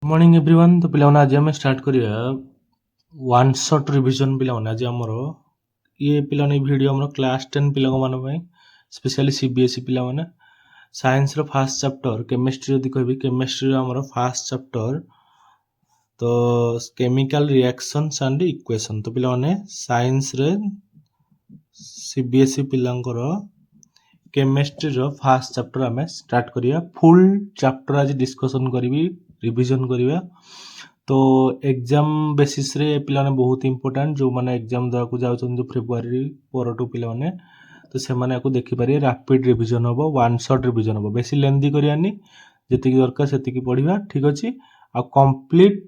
Morning everyone. तो पिलाने आज आम स्टार्ट करिया वन शॉट रिवीजन। पिलाने आज आमर ये पिलाने वीडियो आमर क्लास 10 पिला मान स्पेशली सीबीएसई पिला माने science row first chapter chemistry जदि कहबी केमिस्ट्री रो आमर फर्स्ट चैप्टर तो केमिकल रिएक्शंस एंड इक्वेशन। तो पिलाने साइंस रे CBSE पिलांकर chemistry row first chapter आम स्टार्ट करिया। फुल चैप्टर आज डिस्कशन करी रिवीजन करिया। तो एग्जाम बेसिस रे पिलाने बहुत इंपोर्टेंट जो माने एग्जाम देवा को जाउछन जो फेब्रुआरी परटू पिलाने तो से माने को देखि पारे रैपिड रिवीजन होबो वन शॉट रिवीजन होबो बेसी लेंदी करियानी जति दरकार सेति पढिबा। ठीक अछि आ कंप्लीट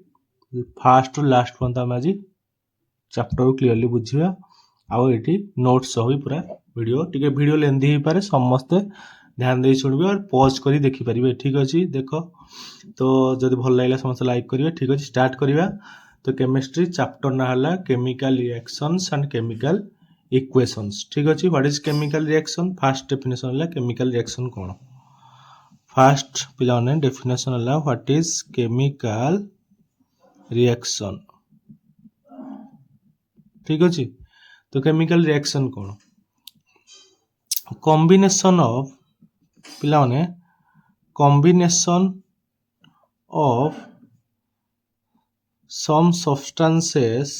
फर्स्ट टू लास्ट पर्यंत हम आज चैप्टर को क्लियरली बुझिया आ एठी नोट्स होई पूरा वीडियो टिके वीडियो लेंदी ही पारे समस्त ध्यान दे शुणबे और पॉज करी देखि पारिबे। ठीक अछि देखो तो जदि भल लागला समस्त लाइक करिवे। ठीक अछि स्टार्ट करिवा। तो केमिस्ट्री चैप्टर ना हला chemical reactions and chemical equations. ठीक अछि what is chemical reaction first definition हला केमिकल रिएक्शन कोन। फर्स्ट पिलाने डेफिनेशन हला व्हाट इज केमिकल रिएक्शन। ठीक अछि तो chemical reaction cone combination of पिलाने combination of some substances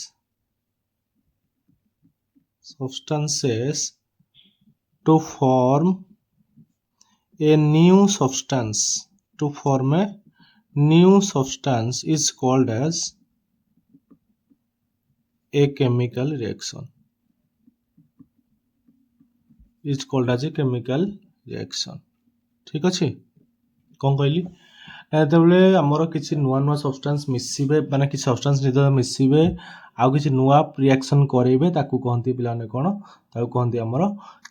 to form a new substance is called as a chemical reaction ठीक अच्छे कौन कहली जेतबले हमर किछि नुआ नुआ सब्सटेंस मिसिबे माने कि सब्सटेंस निद मिसिबे आ किछि नुआ रिएक्शन करेबे ताकू कहंती पिलाने कोन ताकू कहंती हमर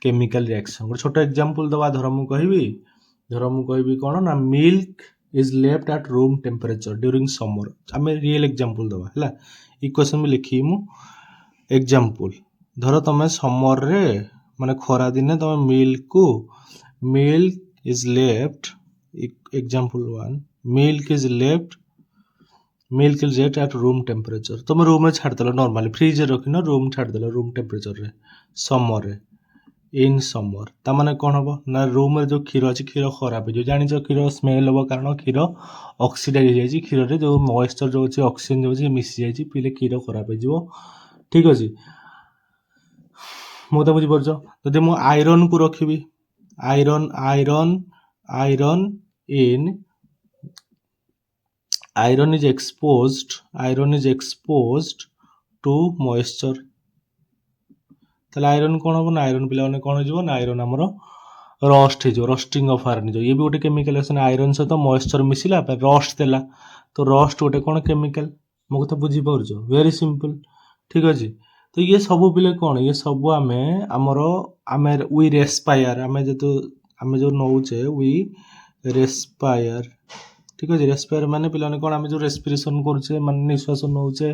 केमिकल रिएक्शन। एक छोटा एग्जांपल दवा धर मु कहबी कोन ना milk is left at room temperature during summer. हमें रियल एग्जांपल दवा हला इक्वेशन में लिखी मु एग्जांपल धर तमे समर रे माने खरा दिने तमे milk is left example 1 milk is left at room temperature। तुम रूम में छाड़ देलो नॉर्मली फ्रिज रे रखिनो रूम छाड़ देलो रूम टेम्परेचर रे समर रे इन समर ता माने कोन हबो ना रूम रे जो क्षीर अछि क्षीर खराब जो जानि जो क्षीर स्मेल हबो कारण क्षीर ऑक्सीडाइज हो जाई क्षीर रे जो मॉइस्चर जो अछि ऑक्सीजन जो अछि मिस जाई पीले क्षीर खराब हो जिवो। ठीक अछि मो त बुझि परछो जदि मो आयरन को रखिबी iron is exposed to moisture तले आयरन कोन हो ना आयरन पिला ने कोन हो ना आयरन हमर रस्ट हो रस्टिंग ऑफ आयरन जो ये भी गोटे केमिकल रिएक्शन आयरन से तो मॉइस्चर मिसिला पे रस्ट देला तो रस्ट गोटे कोन केमिकल मो कथा बुझी परछो वेरी सिंपल। ठीक अछि तो ये सब पिले कोन ये सब आमे वी रेस्पायर आमे जो नौचे वी रेस्पायर। ठीक है रेस्पायर माने पिलाने कोन आमे जो रेस्पिरेशन करछे माने निश्वास नौचे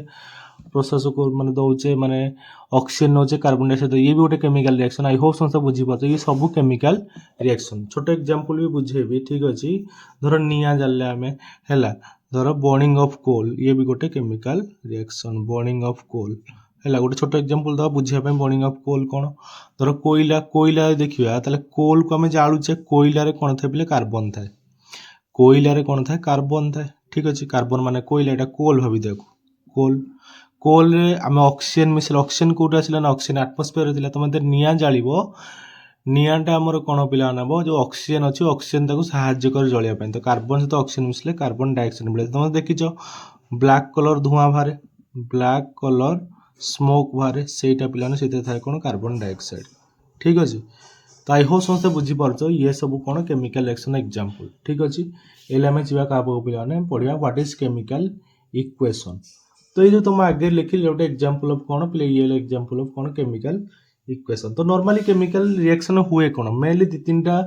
प्रोसेस को माने दौचे माने ऑक्सीजन नौचे कार्बन डाइऑक्साइड ये भी गोटे केमिकल रिएक्शन। आई होप समस्त बुझी पाछो ये सब केमिकल रिएक्शन छोटा एग्जांपल भी बुझेबी। ठीक अछि धर निया जाले आमे हैला धर बर्निंग ऑफ कोल ये भी गोटे chemical reaction burning of coal हैला गोटे छोटा एग्जांपल दा बुझिया पे बर्निंग ऑफ कोल कोन धर कोयला देखिबा ताले कोल को आमे जाळुचे कोयला रे कोन थाय पिले कार्बन थाय कोयला रे कोन थाय कार्बन थाय। ठीक अछि कार्बन माने कोयला एटा कोल भाबी देखो कोल रे आमे ऑक्सीजन मिसल ऑक्सीजन कोटा आसिला ना ऑक्सीजन एटमॉस्फेयर रे दिला तमे निया जाळिबो नियाटा हमर कोन पिला नबो जो ऑक्सीजन अछि ऑक्सीजन ताको सहाय्य कर जळिया पे तो कार्बन से तो ऑक्सीजन मिसले कार्बन डाइऑक्साइड मिले तमे देखिचो ब्लैक कलर धुआं बारे ब्लैक कलर स्मोक बारे सेटा पिलाने सेते थाय कोन कार्बन डाइऑक्साइड। ठीक अछि तो आई होप समस्त बुझी परछो ये सब कोन केमिकल रिएक्शन एग्जांपल। ठीक अछि एले हमें जीवा का पिलाने पढिया व्हाट इज केमिकल इक्वेशन। तो ये जो तुम आगे लिखिल गोटे एग्जांपल ऑफ कोन प्ले ये example of cone chemical equation. तो नॉर्मली केमिकल रिएक्शन हुए कोन मेनली दि तीनटा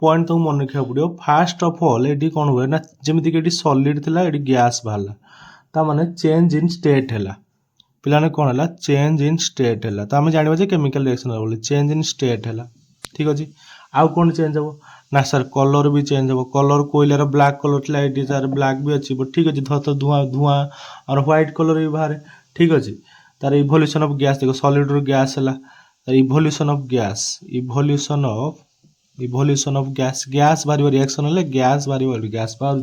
पॉइंट तो मन रखिया पड़ियो। फर्स्ट ऑफ ऑल एडी कोन हुए ना जेमिति कि एडी सॉलिड थिला एडी गैस बाहला ता माने चेंज इन स्टेट हैला पिलाने कोन हैला चेंज इन स्टेट हैला तो हम जानिबा जे केमिकल रिएक्शन बोले चेंज इन स्टेट हैला। ठीक अछि आउ कोन चेंज हो ना सर कलर भी चेंज हो कलर कोयलार ब्लैक कलर थी ये तार ब्लैक भी अच्छी बट ठीक अच्छे तो धुआं धुआं और व्हाइट कलर भी बाहर ठीक अच्छे तार इवोल्यूशन ऑफ गैस देखो सॉलिड रू गैस है तार evolution of gas evolution of gas gas बाहर रिएक्शन है गैस बाहर गैस बाहर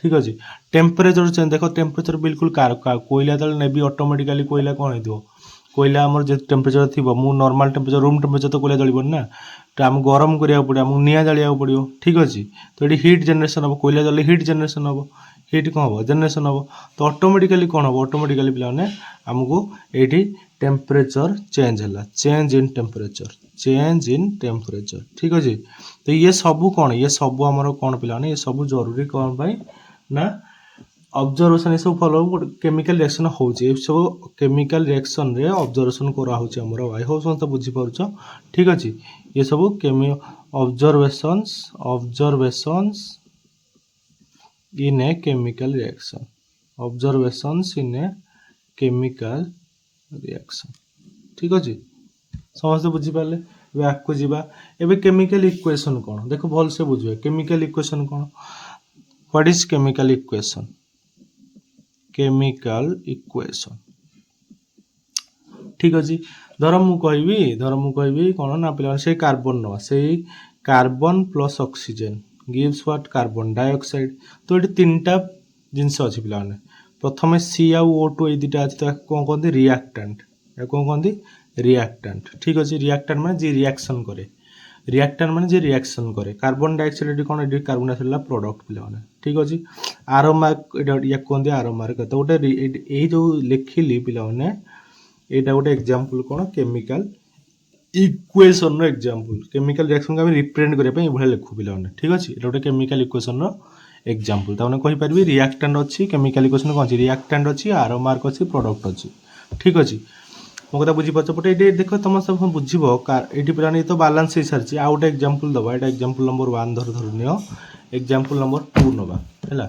ठीक अच्छे टेम्परेचर चेंज देख टेम्परेचर बिल्कुल कोयला तले नेबी ऑटोमेटिकली कोयला कौन हो कोयला आमर जो टेम्परेचर थी मु नॉर्मल टेम्परेचर रूम टेम्परेचर तो कोयला जलबनी ना तो आम गरम करा पड़ो आमको निआ जाड़ा पड़ो ठीक अच्छे तो ये हिट जनरेशन हम कोयला जल्दी हिट जनरेशन हम हिट कौन हम जनरेशन हम तो ऑटोमेटिकली कौन हम ऑटोमेटिकली पे आमको ये टेम्परेचर चेंज है चेंज इन टेम्परेचर ठीक अच्छे तो ये सब कौन ये सब आमर कौन पे ये सब जरूरी कौन पाई ना ऑब्जर्वेशन ये सब फॉलो केमिकल रिएक्शन हो सब केमिकल रिएक्शन रे ऑब्जर्वेशन करा होची हमर आई होप समस्त बुझी पारुछ ठीक अछि ये सब observations in a chemical reaction observations in a chemical reaction ठीक अछि समस्त बुझी पाले बैक को जीवा एबे केमिकल इक्वेशन कोन देखो भल से बुझियो chemical equation cone what is chemical equation chemical equation ठीक अच्छे धर मु कहि कौन ना पे से कार्बन नवा से carbon plus oxygen gives what carbon dioxide तो ये तीन टा जिनस अच्छी पे प्रथम सी आउ O2 ये दुटा अच्छे तो कौन कहते रिएक्टेंट कौन कहते रिएक्टेंट ठीक अच्छे रिएक्टेंट माने जी रिएक्शन करे रिएक्टेंट माने जे रिएक्शन करे कार्बन डाइऑक्साइड कौन ये कार्बन डाइऑक्साइड प्रोडक्ट पे ठीक अच्छे आरोमार्क या कहते आरोमार्क तो गोटे ये जो लिखिली पे यहाँ गोटे एग्जांपल कौन chemical equation example chemical reaction को रिप्रेजेंट करने भाई लिखु पे ठीक अच्छे ये गोटे केमिकल इक्वेशन एग्जांपल ताने कहि परिबे रिएक्टेंट अच्छी केमिकल इक्वेशन कौन अच्छी रिएक्टेंट अच्छी आरोमार्क अच्छी प्रोडक्ट अच्छी ठीक अच्छे मो कथा बुझीपार बट ये देख तुम सब बुझे ये पे तो बालांस हो सारी आउ गोटे एग्जांपल दबा यहाँ एग्जांपल नंबर 1 धर नियो एग्जांपल नंबर 2 नवा है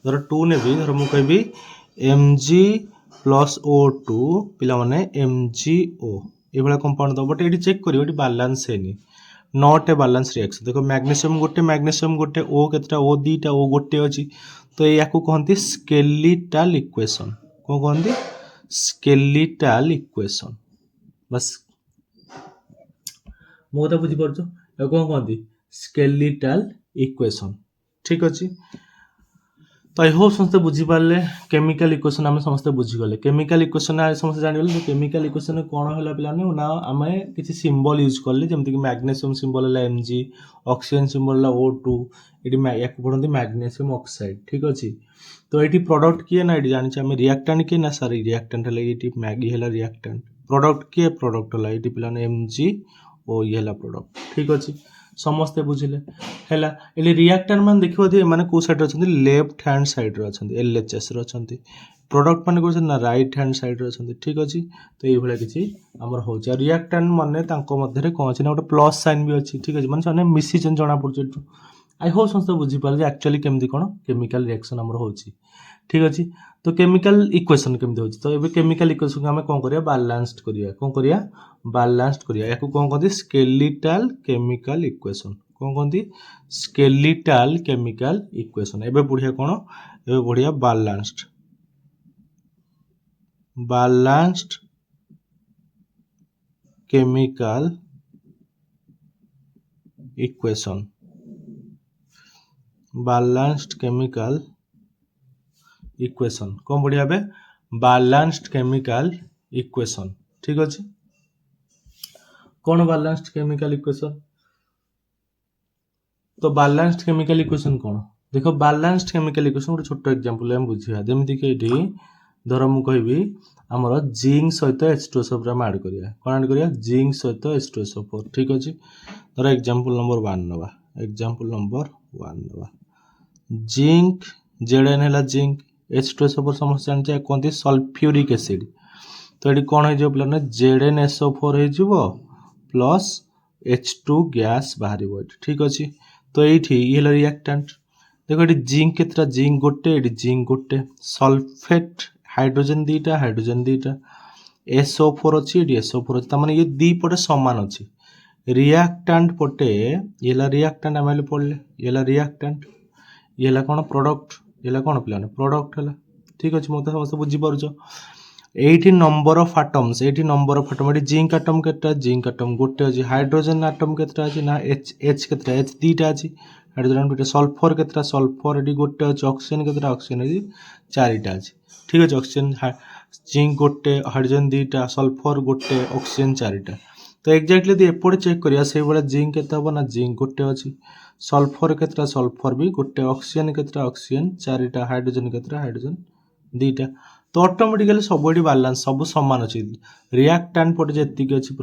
धर 2 ने धर मु कहि Mg प्लस O2 पे MgO ये कंपाउंड दब बट ये चेक कर बालांस है नॉट ए बालांस रिएक्शन देखो मैग्नेशियम गोटे O केतटा O दीटा O गोटे अच्छी तो या कहते स्केलेटल इक्वेशन कौन कहते स्केलेटल इक्वेशन बस मो कथा बुझी पारछ कौन कहते स्केलेटल इक्वेशन ठीक अच्छे तो आई होप समस्त बुझीपारे केमिकल इक्वेशन आम समस्त बुझीगले केमिकल इक्वेशन समस्त जानिगले तो केमिकल इक्वेशन कौन है पे ना आम किसी सिंबल यूज कले जमीक मैग्नेशियम सिंबल है Mg ऑक्सीजन सिंबल है O2 ये पढ़ते मैग्नेशियम ऑक्साइड ठीक अच्छे तो ये प्रोडक्ट किए ना ये जानी आम रिएक्टेंट किए ना सॉरी रिएक्टेंट है ये मैगी है रिएक्टेंट प्रोडक्ट किए प्रोडक्ट है ये पे MgO ये है प्रोडक्ट ठीक अच्छे समस्ते बुझिले हैला एले रिएक्टेंट मान देखिबो दे माने को साइड रछन लेफ्ट हैंड साइड रे अछन LHS रे अछन प्रोडक्ट माने को ना राइट हैंड साइड रे अछन ठीक अछि तो एई भला किछि हमर हो जा रिएक्टेंट माने तांको मध्ये रे कोन अछि ना गोटे प्लस साइन भी अछि ठीक अछि माने सने मिसी जन जणा पड़छ आई होप समस्त बुझी पाल जे एक्चुअली केमदी कोन केमिकल रिएक्शन हमर होछि ठीक अछि तो केमिकल इक्वेशन केमदी होछि तो एबे केमिकल इक्वेशन हमें कोन करिया बैलेंस्ड करिया कोन करिया बैलेंस्ड करिया याकू कोन कहते स्केलेटल केमिकल इक्वेशन कोन कहते स्केलेटल केमिकल इक्वेशन एबे बढ़िया कोन एबे बढ़िया balanced chemical equation balanced chemical equation कौन बढ़िया बे बैलेंस्ड केमिकल इक्वेशन ठीक अच्छे कौन बैलेंस्ड केमिकल इक्वेशन तो बैलेंस्ड केमिकल इक्वेशन कौन देखो बैलेंस्ड केमिकल इक्वेशन गोटे छोट एग्जांपल हम बुझिया जेमति कि एठी धर मु कहबी हमर जिंक सहित H2SO4 हम ऐड करिया कोन ऐड करिया जिंक सहित H2SO4 ठीक अछि धर एग्जांपल नंबर 1 नवा एग्जांपल नंबर 1 नवा जिंक Zn है जिंक H2SO4 समस्त जानते कहते सल्फ्यूरिक एसिड तो ये कौन हो पे ZnSO4 हो प्लस H2 गैस बाहर ठीक अच्छे तो ये रिएक्टेंट देखो ये जिंक केतटा जिंक गोटे सल्फेट हाइड्रोजन दीटा SO4 अच्छी SO4 अच्छी तार माने ये दी पटे समान अच्छी रिएक्टेंट पटे ये रिएक्टेंट आम पढ़ले ये रिएक्टेंट ये कौन प्रोडक्ट ये कौन पे प्रोडक्ट है ठीक अच्छे मत समस्त बुझीपार एटी नंबर ऑफ एटम्स एटी नंबर ऑफ एटम ये जिंक एटम के जिंक एटम गोटे अच्छी हाइड्रोजन एटम के अच्छी ना एच एच के एच दीटा अच्छी हाइड्रोजन दुटा सल्फर के सल्फर ये गोटे अच्छे ऑक्सीजन के ऑक्सीजन ये चारिटा अच्छी ठीक अच्छे ऑक्सीजन जिंक गोटे हाइड्रोजन दीटा सल्फर गोटे ऑक्सीजन चारिटा तो एक्जाक्टली यदि एपटे चेक करिया से भाई जिंक केते हबो ना जिंक गोटे अच्छी सल्फर केतरा सल्फर भी गोटे ऑक्सीजन केतरा ऑक्सीजन चारिटा हाइड्रोजन केतरा हाइड्रोजन दीटा तो ऑटोमेटिकली सब ये बालांस सब सामान अच्छी रिएक्टेंट पटे जी अच्छी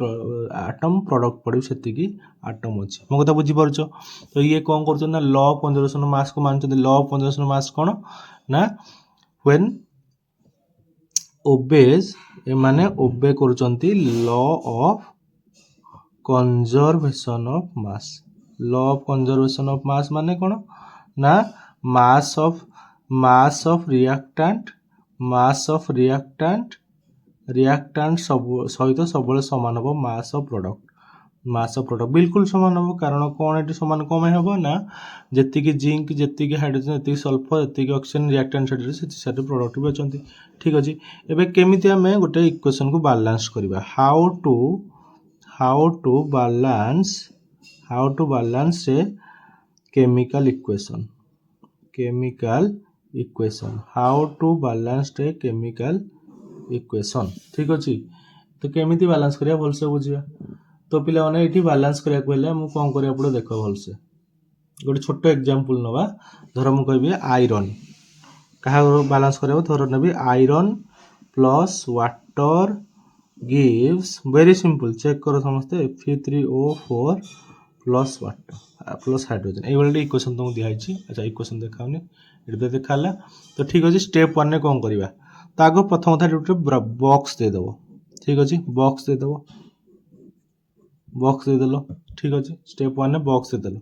आटम प्रोडक्ट पड़े से आटम अच्छी मो कथा बुझीपार तो ये कौन कर law of conservation of mass को मानते law of conservation of mass कौन ना व्हेन ओबेज माने ओबे करुचंती law of conservation of mass law of conservation of mass माने कौन ना मास ऑफ रिएक्टेंट सब सहित सब सामान हम मास ऑफ प्रोडक्ट बिल्कुल सामान हम कारण कौन ये सामान कम हम ना जी जिंक जी हाइड्रोजन जी सल्फर जी ऑक्सीजन रिएक्टेंट साइड प्रोडक्ट भी अच्छा ठीक अच्छे एवं केमी आम गोटे इक्वेशन को बालांस करवा how to balance a chemical equation how to balance a chemical equation ठीक अच्छे तो केमी बालांस करिया भलसे बुझा तो पिला माने ये बालांस करिया कहले हम कौन करिया पड़ो देख भलसे गोटे छोट एग्जांपल नवा धर मु कहबी आयरन कहा बालांस करिया धर नेबी iron plus water gives very simple check करो समस्ते Fe3O4 plus water plus hydrogen ये इक्वेशन तुमको दिखाई अच्छा इक्वेशन देखाऊनी ये देखा तो ठीक अच्छे स्टेप 1 कौन करवा तो आग प्रथम कथा गोटे बॉक्स देदेव ठीक अच्छे बॉक्स देदेल ठीक अच्छे स्टेप 1 बॉक्स देदेल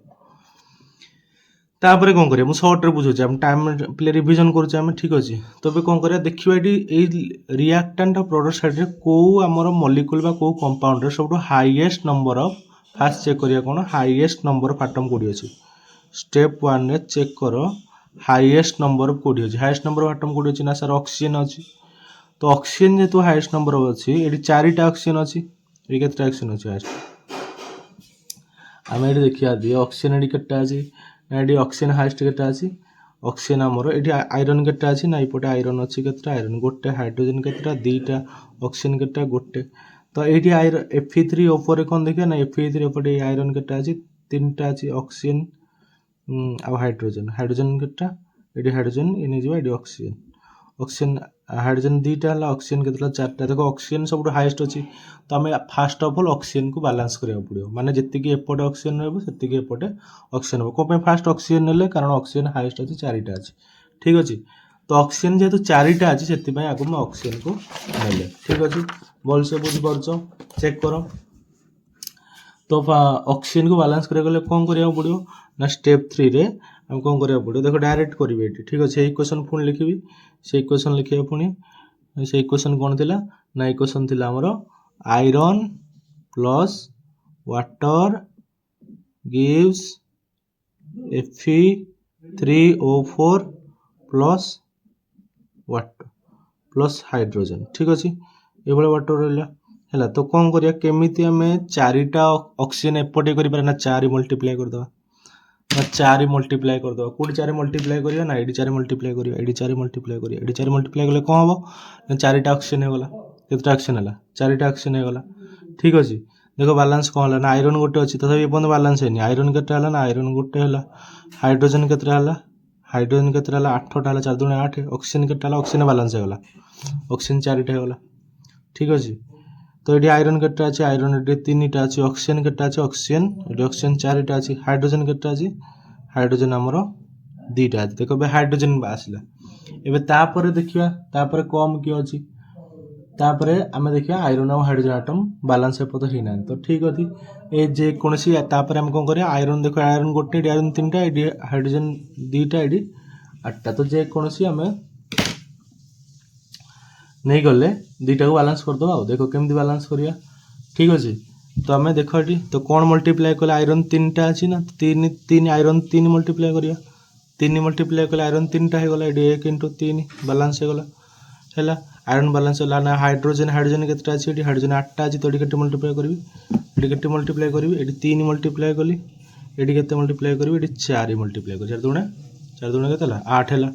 तापर कौन करिया सर्ट्रे बुझे आम टाइम पे रिविजन करें ठीक अच्छे तो कौन करिया देखिए ये रिएक्टेंट प्रोडक्ट साइड में कौ आमर मॉलिक्यूल बा कौ कंपाउंड सब हाईएस्ट नंबर ऑफ फास्ट चेक करिया कौन हाईएस्ट नंबर ऑफ एटम कोडी अछि स्टेप 1 रे चेक करो हाईएस्ट नंबर ऑफ कोडी अछि हाईएस्ट नंबर ऑफ एटम कोडी अछि ना सर ऑक्सीजन अछि तो ऑक्सीजन जेतु हाईएस्ट नंबर ऑफ अछि एटी चारिटा ऑक्सीजन अछि ए केतटा ऑक्सीजन अछि हाईएस्ट आमे एटी देखिया दि ऑक्सीजन एटी केतटा अछि एटी ऑक्सीजन हाईएस्ट केतटा अछि ऑक्सीजन हमरो एटी आयरन केतटा अछि ना इपटे आयरन अछि केतटा आयरन गोटे हाइड्रोजन केतटा दीटा ऑक्सीजन केतटा गोटे तो ये आयरन Fe3O4 कौन देखिए ना Fe3O4 आयरन केटा अच्छी तीनटा अच्छी ऑक्सीजन आ हाइड्रोजन केटा ये हाइड्रोजन ये ऑक्सीजन हाइड्रोजन दीटा है ऑक्सीजन के चार्टा देखो ऑक्सीजन सब हाईएस्ट अच्छी तो आम फास्ट ऑफ ऑल ऑक्सीजन को बालांस करा पड़ो माने जी एपटे ऑक्सीजन रही एपटे ऑक्सीजन हम कौन फास्ट ऑक्सीजन ने कारण ऑक्सीजन हाईएस्ट अच्छी चारिटा अच्छी ठीक अच्छे तो ऑक्सीजन जेहेतु चारिटा अच्छी से आगे मैं ऑक्सीजन को नेले ठीक अच्छे भलसे बुझीपार चेक कर तो ऑक्सीजन को बालांस करा कौन करा पड़ो ना स्टेप 3 रे हम कौन करा पड़ो देखो डायरेक्ट करेंगे ठीक अच्छे इक्वेशन पुणी लिखी से इक्वेशन लिखा पुणी से इक्वेशन कौन थिला ना इक्वेशन थिला हमर iron plus water gives Fe3O4 plus water plus hydrogen ठीक अच्छे ये वाटर रहा है तो कौन करिया केमिति आमे चारिटा ऑक्सीजन एपटे करि ना 4 मल्टीप्लाई करदवा ना 4 मल्टीप्लाई करदवा कोडी 4 मल्टीप्लाई करिया ना एडी 4 मल्टीप्लाई करिया एडी 4 मल्टीप्लाई करिया एडी 4 मल्टीप्लाई कले कोन हबो ना चारिटा ऑक्सीजन हे गला केतटा ऑक्सीजन हला चारिटा ऑक्सीजन हे गला ठीक अछि देखो बैलेंस कोन हला ना आयरन गोटे अछि तथापि ए बंद बैलेंस हेनी आयरन केतटा हला ना आयरन गोटे हला हाइड्रोजन केतटा हला हाइड्रोजन केतटा हला 8 टा हला 4 2 8 ऑक्सीजन केतटा हला ऑक्सीजन बैलेंस हे गला ऑक्सीजन चारिटा हे गला ठीक अछि तो ये आयरन केटा अच्छे आयरन ये 3टा अच्छे ऑक्सीजन केटा अच्छे ऑक्सीजन 4टा अच्छे हाइड्रोजन केटा अच्छे हाइड्रोजन हमरो 2टा अच्छे देखो बे हाइड्रोजन आसला एबे तापर देखिया तापर कम कि अछि तापर आमे देखिया आयरन और हाइड्रोजन एटम बैलेंस एपत हिना तो ठीक अछि ए जे कोनसी तापर हम कोन करिया आयरन देखो आयरन गोटे आयरन 3टा हाइड्रोजन 2टा 8टा तो जे कोनसी आमे नहीं गले 2टा को बैलेंस कर दबा देखो केमती बैलेंस करिया ठीक अछि तो आम देख ये तो कौन मल्टीप्लाए कले आयरन 3टा अच्छी ना 3 आयरन 3 मल्टीप्लाए करिया 3 मल्टीप्लाए कले आयरन 3टा हो गला 1 × 3 बालांस हो गला है आयरन बालांस है ना हाइड्रोजेन हाइड्रोजेन केतटा अच्छी ये हाइड्रोजेन 8टा अच्छी तो ये मल्टीप्लाए करी ये मल्टीप्लाए करी ये 3 मल्टीप्लाए कली ये के मल्टीप्लाए करी ये 4 मल्टीप्लाए कर 4 दुणे के 8 है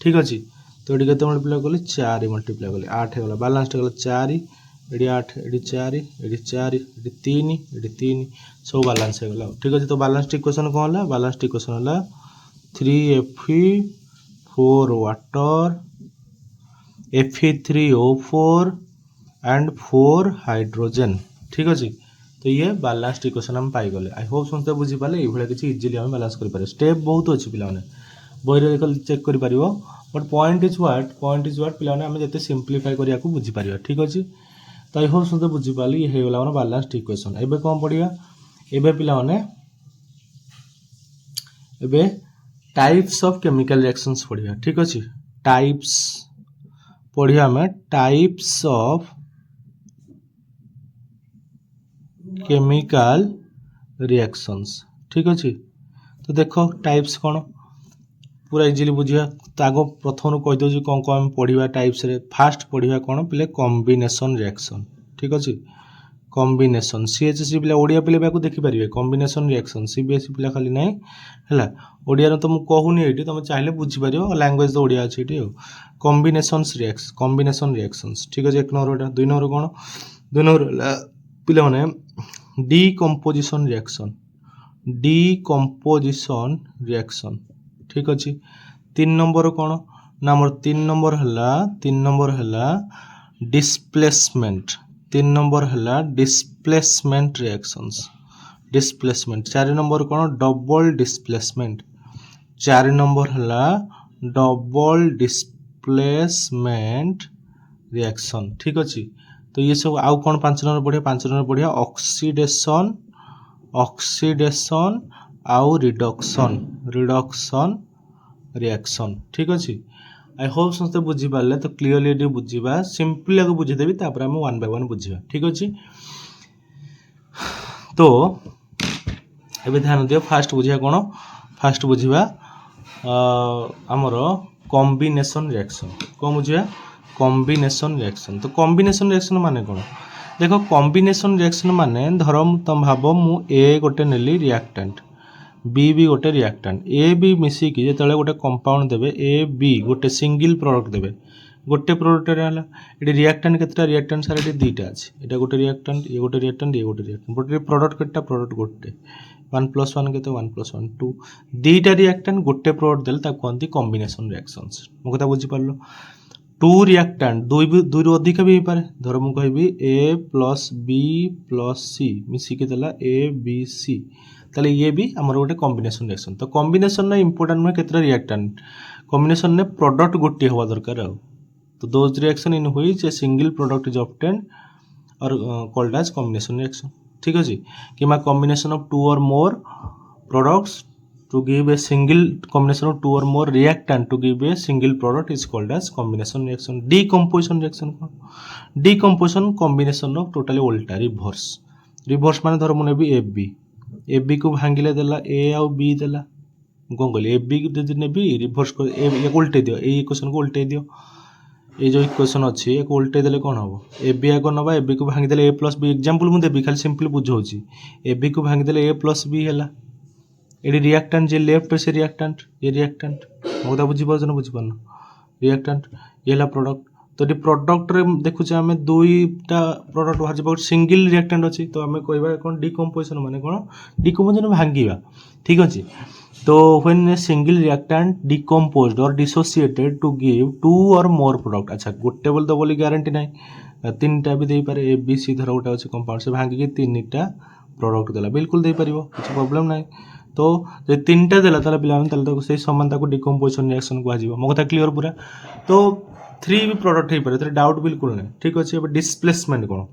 ठीक अच्छे तो ये के मल्टीप्लाए कली 4 मल्टीप्लाए कली 8 हो गला बालांस गला 4 ये 8 ये 4 ये 4 ये 3 ये 3 सब बालांस हो गला ठीक अच्छे तो बालांस इक्वेशन कौन है बालांस इक्वेशन है 3Fe 4 water Fe3O4 and 4 hydrogen ठीक अच्छे तो ये बालांस इक्वेशन हम पाईगले आई होप समस्त बुझीपारे ये किसी इजिली आम बालांस करें स्टेप बहुत अच्छी पे बही चेक कर बट पॉइंट इज व्हाट पे आम जिते सिंप्लीफाई करने को बुझीपार ठीक अच्छे तो आई होप समस्त बुझीपारे ये होगा बालांस इक्वेशन एबे कौन पढ़िया एबे पे एबे टाइप्स ऑफ केमिकल रिएक्शंस पढ़िया ठीक अच्छे टाइप्स पढ़िया आम टाइप्स ऑफ केमिकल रिएक्शंस ठीक अच्छे तो देख टाइप्स कौन पूरा इजिली बुझा तो आग प्रथम कहीदे कौन कौन पढ़ा टाइप्स रे फास्ट पढ़ा कौन पे कॉम्बिनेशन रिएक्शन ठीक अच्छे कॉम्बिनेशन सीएचसी पिला ओडिया पिला को देखिपारे कॉम्बिनेशन रिएक्शन सीबीएसई पिला खाली ना है ओडिया तो मुझे कहूनी ये तुम चाहिए बुझीपार लैंग्वेज तो ओडिया अच्छे ये कॉम्बिनेशन रिएक्शंस ठीक अच्छे 1 नंबर 2 नंबर कौन 2 नंबर पिला माने डीकम्पोजिशन रिएक्शन ठीक अच्छे 3 नंबर कौन ना मोर 3 नंबर है डिस्प्लेसमेंट 3 नंबर है डिस्प्लेसमेंट रिएक्शंस डिस्प्लेसमेंट 4 नंबर कौन डबल डिस्प्लेसमेंट 4 नंबर है डबल डिस्प्लेसमेंट रिएक्शन ठीक अच्छे तो ये सब आउ कौन 5 नंबर पढ़िया ऑक्सीडेशन आउ रिडक्शन रिएक्शन ठीक अच्छे आई होप समस्त बुझीपारे तो क्लीयरली बुझा सिंपली आगे बुझीदेवी आम 1 बाय 1 बुझा ठीक अच्छे तो ये ध्यान दियो फास्ट बुझा कौन फास्ट बुझा आमर कॉम्बिनेशन रिएक्शन कौन बुझा कॉम्बिनेशन रिएक्शन तो कॉम्बिनेशन रिएक्शन माने कौन देख कॉम्बिनेशन रिएक्शन माने धर तुम भाव मु ए गोटे नेली रिएक्टेंट बी भी गोटे रिएक्टेंट ए बी मिसिकी जो गोटे कंपाउंड देवे ए बी गोटे सिंगल प्रोडक्ट देवे गोटे प्रोडक्ट ये रिएक्टेंट केतटा रिएक्टेंट सारे दुईटा अच्छे ये गोटे रिएक्टेंट ये गोटे रिएक्टेंट ये गोटे रिएक्टेंट बट प्रोडक्ट केटा प्रोडक्ट गोटे 1 + 1 के 1 + 1 2 दुईटा रिएक्टेंट गोटे प्रोडक्ट देले कहते कॉम्बिनेशन रिएक्शंस मो कथा बुझीपार 2 रिएक्टेंट दुई रु अधिक भी पारे धर मु कहि ए प्लस बी प्लस सी मिसिकी देला ए बी सी ताले ये भी आमर गोटे कॉम्बिनेशन रिएक्शन तो कॉम्बिनेशन ना इंपोर्टेंट नुहे केतटा रिएक्टेंट कॉम्बिनेशन ने प्रोडक्ट गोटे हवा दरकार तो those reaction in which a single product is obtained और कॉल्ड एज कॉम्बिनेशन रिएक्शन ठीक अच्छे कि कॉम्बिनेशन ऑफ 2 और more products to give a single combination of 2 or more reactant to give a single product is called as combination reaction decomposition combination of totally उल्टा reverse माने धर मुने भी AB को भांगिले देला ए आउ बी देला कौन कहली एबी यदि नेबी रिवर्स कर ए उल्टे दियो ए इक्वेशन को उल्टे दियो ये जो इक्वेशन अच्छी एक उल्टे देले कौन हम एबी आग नवा एबी को भांगिदेले ए प्लस बी एग्जांपल मुझे देवी खाली सिंपली बुझाऊँ एबी को भांगिदेले ए प्लस बी है ये रिएक्टेंट जे लेफ्ट से रिएक्टेंट ये रिएक्टेंट मोदा बुझीपार ना बुझीपार रिएक्टेंट ये है प्रोडक्ट तो ये प्रोडक्ट रे देखुचे आम दुईटा प्रोडक्ट बाहर सिंगल रिएक्टेंट अच्छी तो आम कह कौन डिकम्पोजिशन माने कौन डिकम्पोजिशन भांगा ठीक अच्छे तो when a single reactant decomposed और डिसोसिएटेड टू गिव 2 और मोर प्रोडक्ट अच्छा गोटे बोल तो बोली ग्यारंटी ना 3टा भी दे पारे ए बी सी धर गोटे अच्छे कंपाउंड से भांगिकी 3टा प्रोडक्ट देला बिल्कुल दे पारिबो किसी प्रॉब्लम ना तो जो 3टा देला ताले पिलाने से समानता को डिकम्पोजिशन रिएक्शन कह मो कथा क्लीयर पूरा तो 3 भी प्रोडक्ट हो पारे डाउट बिल्कुल ना ठीक अच्छे डिस्प्लेसमेंट कौन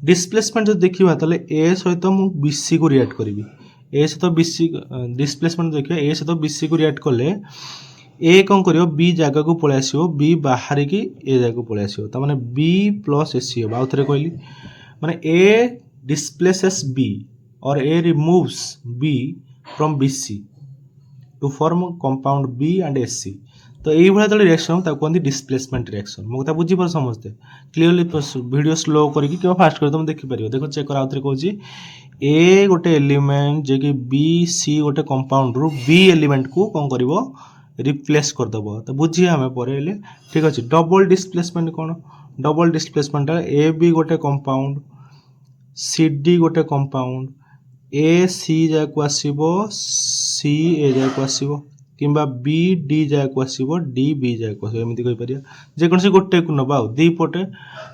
डिस्प्लेसमेंट जो देखा ताले ए सहित मु बीसी को रिएक्ट करी ए सहित बीसी डिस्प्लेसमेंट देखिए ए सहित बीसी को रिएक्ट कले ए कौन कर बी जगह को पलि आसो बी बाहर की ए जगह को पलि आसो बी प्लस एसी हम आउ थे कहली माने A displaces B or A removes B from BC to form compound B and AC तो यही भाया जो रिएक्शन ताको कहते डिस्प्लेसमेंट रिएक्शन मो कथा बुझी पर समझते क्लियरली वीडियो स्लो करके कि फास्ट कर तुम देखि परियो देखो चेक कर आउथरे कहूची ए गोटे एलिमेंट जे कि बी सी गोटे कंपाउंड रु बी एलिमेंट को कौन करिवो रिप्लेस कर दबो तो बुझी हमें परेले ठीक अछि डबल डिस्प्लेसमेंट कोन डबल डिस्प्लेसमेंट ए बी गोटे कंपाउंड सी डी गोटे कंपाउंड ए सी जाको आसीबो सी ए जाको आसीबो किंबा बी डी जाको आसीबो डी बी जाको आसीबो एमिति कहि परिया जे कोनसी गोटे को नबा दी पटे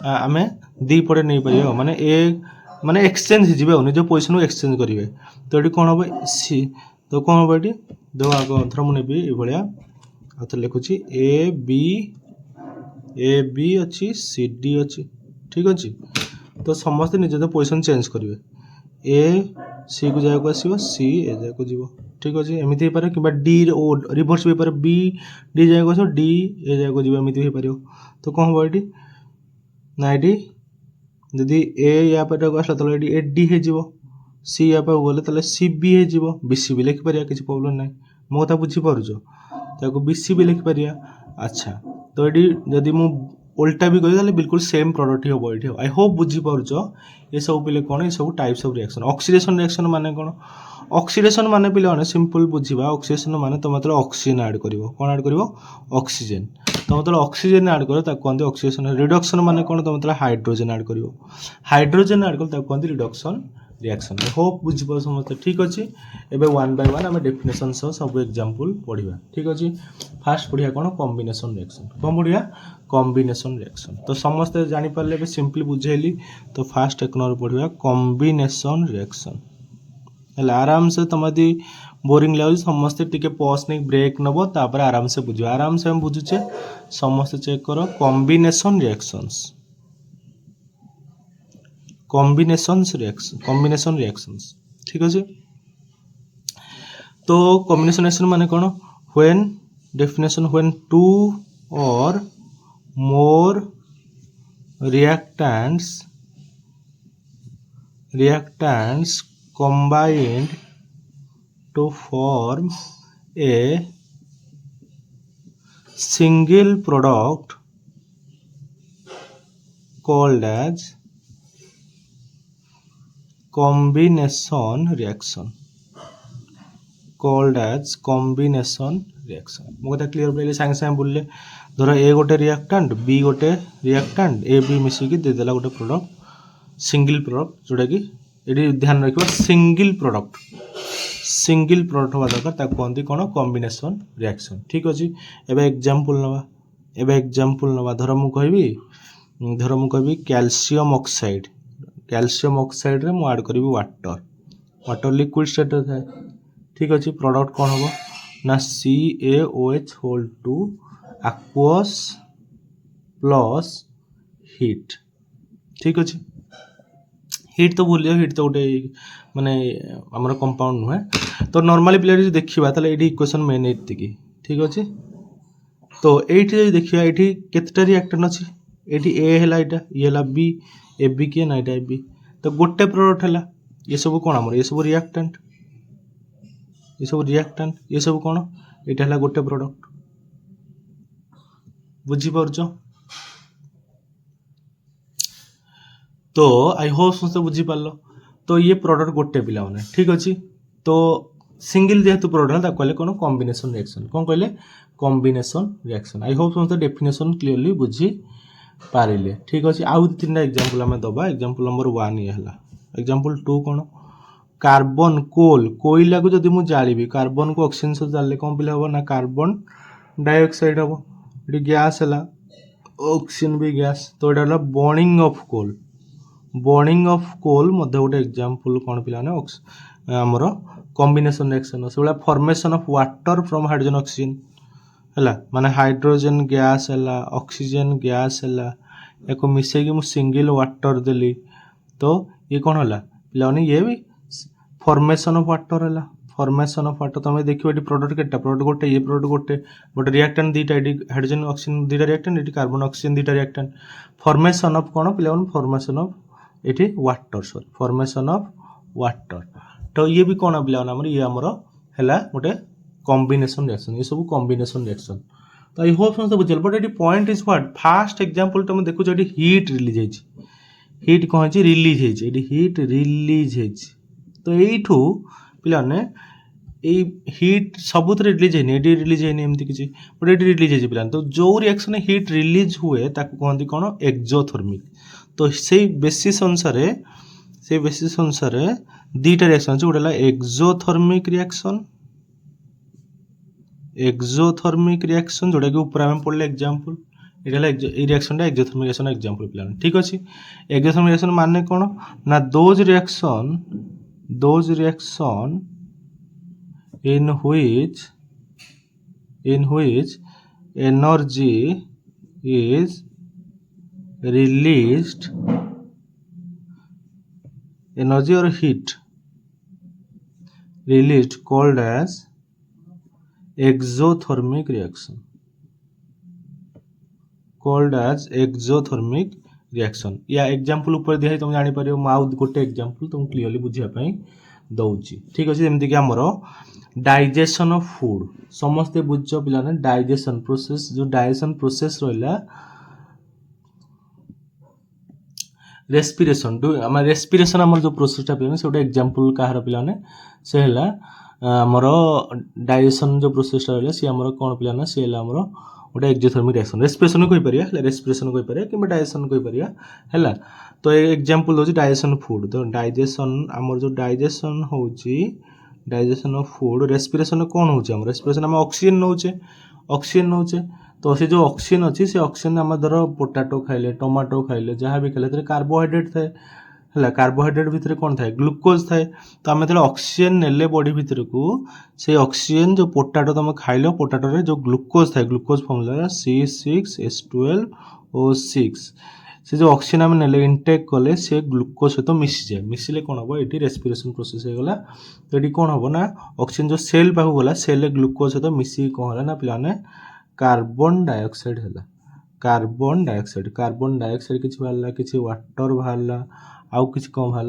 आमे दी पटे नै परिया माने ए माने एक्सचेंज हिजिबे निज पोजीशन को एक्सचेंज करिवे तो एटी कोन होबे सी तो कोन होबे एटी दो आगो थर मु नेबी ए भलिया आ तो लिखुची ए बी अछि सी डी अछि ठीक अछि तो समस्त निज पोजीशन चेंज करिवे ए सी को जाको आसीबो सी ए जाको जीवो ठीक अछि एमिति हे पारे किबा डी ओ रिवर्स हे पारे बी डी जाको आसीबो डी ए जाको जीवो एमिति हे पारियो तो कोन होबो एटी ना एटी जदि ए या पे आसला तो एटी ए डी हे जीवो सी या पे गले तले सी बी हे जीवो बी सी बी लिखि पारिया किछि प्रॉब्लम नै मो कथा बुझी पारुछो ताको बी सी बी लिखि पारिया अच्छा तो एटी जदि मु उल्टा भी कही बिल्कुल सेम प्रोडक्ट ही हम ये आई होप बुझी पार्छ ये सब पे कौन ये सब types of reaction oxidation reaction माने कौन ऑक्सीडेशन माने पे सिंपल बुझा ऑक्सीडेशन माने तुम मतलब ऑक्सीजन ऐड कर कौन ऐड कर ऑक्सीजन तो मतलब ऑक्सीजन ऐड कर कहते ऑक्सीडेशन रिडक्शन माने कौन तो मतलब हाइड्रोजन ऐड कर हाइड्रोजन ऐड कर कहते रिडक्शन रिएक्शन होप बुझीपार समस्त ठीक अच्छे एबे वन बाय वन आम डेफिनेशन सह सब एग्जांपल पढ़िया ठीक अच्छे फास्ट पढ़िया कौन कॉम्बिनेशन रिएक्शन कौन पढ़िया कॉम्बिनेशन रिएक्शन तो समस्ते जानी पारे सिंपली बुझेली तो फास्ट एक नंबर पढ़िया कॉम्बिनेशन रिएक्शन हेल्ला आराम से तुम यदि बोरिंग लगे समस्ते टिके पॉज नहीं ब्रेक नब तापर आराम से बुझ आराम से हम बुझुचे समस्ते चेक कर कॉम्बिनेशन रिएक्शंस कॉम्बिनेशन रिएक्शंस ठीक अच्छे तो कॉम्बिनेशन रिएक्शन माने कौन व्हेन डेफिनेशन व्हेन टू और मोर reactants combined to form a single product called as combination reaction मो कथा क्लियर पड़े सांगे सांगे बोलले धर ए गोटे रिएक्टेंट बी गोटे रिएक्टेंट ए बी मिसिकी देदेला गोटे प्रोडक्ट सिंगल प्रोडक्ट जोटा कि ये ध्यान रखिए सिंगल प्रोडक्ट हवा दरकार ताको कहते कौन कॉम्बिनेशन रिएक्शन ठीक अच्छे एवं एग्जांपल नवा धर मु कहबी कैल्शियम ऑक्साइड रे मु ऐड करी वाटर लिक्विड स्टेट थाए ठीक अच्छे प्रोडक्ट कौन हम ना CaOH2 aqueous प्लस हीट ठीक अच्छे हीट तो भूल हीट तो गोटे माने आमर कंपाउंड नुहे तो नॉर्मली पिला देखा तो ये इक्वेशन मेन एतिकी ठीक अच्छे तो ये देखा ये केतटा रिएक्टेंट अच्छी ये ए है ये बी ए बी किए ना ये बी तो गोटे प्रोडक्ट है ये सब कौन आमर ये सब रिएक्टेंट ये सब कौन यहाँ है गोटे प्रोडक्ट बुझीपार तो आई होप समस्त बुझीपार तो ये प्रोडक्ट गोटे पिला मैंने ठीक अच्छे तो सिंगल जेहेतु प्रोडक्ट कहले कौन कॉम्बिनेशन रिएक्शन कौन कहले कॉम्बिनेशन रिएक्शन आई होप समस्त डेफिनेशन क्लियरली बुझी पारे ठीक अच्छे आउ तीन एग्जांपल आम दबा एग्जांपल नंबर 1 ये है एग्जांपल 2 कौन कार्बन कोयला को जदि मुझे जाली कार्बन को ऑक्सीजन सहित जाले कौन पिला हम ना कार्बन डाइऑक्साइड हम ये गैस है ऑक्सीजन भी गैस तो यहाँ बर्निंग ऑफ कोल गोटे एग्जांपल कौन पिला आमर कॉम्बिनेशन रिएक्शन से formation of water from hydrogen oxygen है माने हाइड्रोजन गैस है ऑक्सीजन गैस है या मिसेगी मु सिंगल वाटर देली तो ये कौन है पिला ये भी फॉर्मेशन ऑफ वाटर है फॉर्मेशन ऑफ वाटर तुम देखो ये प्रोडक्ट केटा प्रोडक्ट गोटे ये प्रोडक्ट गोटे रिएक्टेंट दीटा हाइड्रोजन ऑक्सीजन दीटा रिएक्टेंट ये कार्बन ऑक्सीजन दीटा रिएक्टेंट फॉर्मेशन ऑफ कौन पिला फॉर्मेशन ऑफ ये water sorry formation of water तो ये भी कौन पे ये आमर है गोटे कॉम्बिनेशन रिएक्शन ये सब कॉम्बिनेशन रिएक्शन तो आई होप समस्त बुझे बट ये point is what fast example तुम देखुछ ये हीट रिलीज है हीट कौन है रिलीज है हीट रिलीज है तो यू पे हीट सबुत रिलीज है रिलीज है एमती किसी बट ये रिलीज है पे तो जो रिएक्शन हीट रिलीज हुए कहते कौन एक्सोथर्मिक तो से बेसिस अनुसार दीटा रिएक्शन अच्छे गोटे एक्सोथर्मिक रिएक्शन जोटा कि ऊपर आम पढ़ले एग्जांपल ये रिएक्शन एक्सोथर्मिक रिएक्शन एग्जांपल पे ठीक अच्छे एक्सोथर्मिक रिएक्शन माने कौन ना those reaction in which energy is released energy or heat released called as exothermic reaction या एग्जांपल ऊपर दिया तुम जानी पारियो माउथ गोटे एग्जांपल तुम क्लियरली बुझिया पई दउची ठीक अछि जेमति कि हमरो डाइजेशन ऑफ फूड समस्ते बुझ पिलाने डाइजेशन प्रोसेस जो डाइजेशन प्रोसेस रहिला रेस्पिरेशन आम रेस्पिरेशन आम जो प्रोसेसटा पिलाने से गोटे एग्जांपल कहार पिलाने से हला हमरो डाइजेशन जो प्रोसेसटा रहिला सी हमरो कोन पिलाना से हला हमरो गोटे एक्सोथर्मिक रिएक्शन रेस्पिरेशन कोइ परिया रेस्पिरेशन कोइ परिया कि डाइजेशन कोइ परिया हला तो एग्जांपल होची डाइजेशन फूड तो डाइजेशन हमर जो डाइजेशन होची डाइजेशन ऑफ फूड रेस्पिरेशन कौन होचे हम रेस्पिरेशन हम ऑक्सीजन नौचे तो से जो ऑक्सीजन अच्छी से ऑक्सीजन आम धर पोटाटो खाइले टमाटो खाइले जहाँ भी खाइले कार्बोहाइड्रेट थाए है कार्बोहाइड्रेट भितर कौन थाए ग्लूकोज थाए तो आम जो ऑक्सीजन नेले बॉडी भितर को से ऑक्सीजन जो पोटाटो तुम खाइल पोटाटो रे जो ग्लूकोज थाए ग्लूकोज फॉर्मूला C6H12O6 से जो ऑक्सीजन आम नेले इनटेक कले से ग्लूकोज सहित मिसी जाए मिसिले कौन हम ये रेस्पिरेशन प्रोसेस होगा तो ये कौन हम ना ऑक्सीजन जो सेल पाक गला सेल ग्लूकोज सहित मिसी कौन है ना पे कार्बन डाइऑक्साइड है कार्बन डाइऑक्साइड किसी बाहर किसी वाटर बाहर आउ किसी कौन बाहर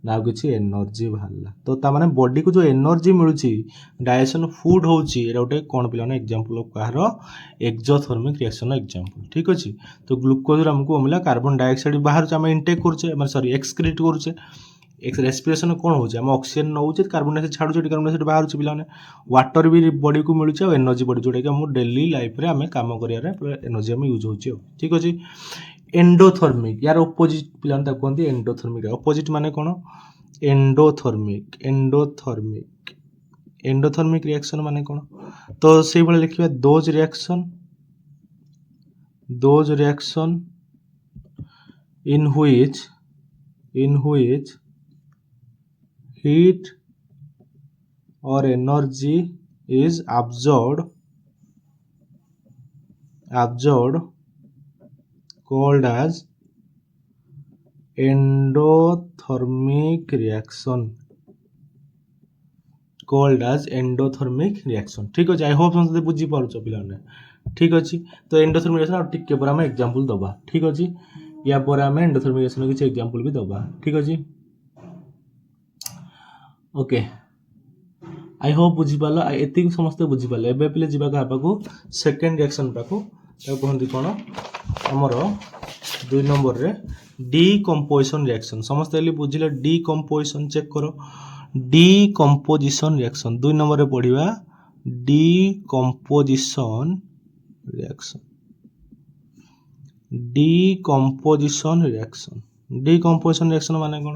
ना किसी एनर्जी बाहर तो तामाने बॉडी को जो एनर्जी मिलूची डाइजेशन फूड होची एटा गोटे कौन पिलाने example of Kahar exothermic reaction example ठीक अच्छे तो ग्लूकोज हमको मिला कार्बन डाइऑक्साइड बाहर आम इंटेक करुचे सॉरी एक्सक्रीट करुचे रेस्पिरेशन कौन होचे हम ऑक्सीजन नौचे कार्बन डाइऑक्साइड छाड़ुचे कार्बन डाइऑक्साइड बाहर पिलाने वाटर भी बॉडी को मिलूचे और एनर्जी बॉडी जोटा कि हम डेली लाइफ रे आम काम करिया एनर्जी आम यूज होची ठीक अच्छे एंडोथर्मिक यार ऑपोजिट पिलाने ताको कहते एंडोथर्मिक ऑपोजिट माने कौन एंडोथर्मिक रिएक्शन माने कौन तो से भाई लिखिबा those reaction in which heat or energy is absorbed called as endothermic reaction ठीक अच्छे आई होप समझते बुझी पारुछ पिलाने ठीक अच्छे तो एंडोथर्मिक रिएक्शन और टिके पर आम एग्जांपल दबा ठीक अच्छे या पर आम एंडोथर्मिक रिएक्शन किसी एग्जांपल भी दबा ठीक अच्छे ओके आई होप बुझीपाल एति समस्ते बुझीपाल एबे पिले जीवा का पाकू सेकेंड रिएक्शन पाकू कहते कौन आमर 2 नंबर रे डीकंपोजिशन रिएक्शन समस्ते बुझिले डीकंपोजिशन चेक करो डीकंपोजिशन रिएक्शन 2 नंबर रे पढ़िबा डीकंपोजिशन रिएक्शन माने कौन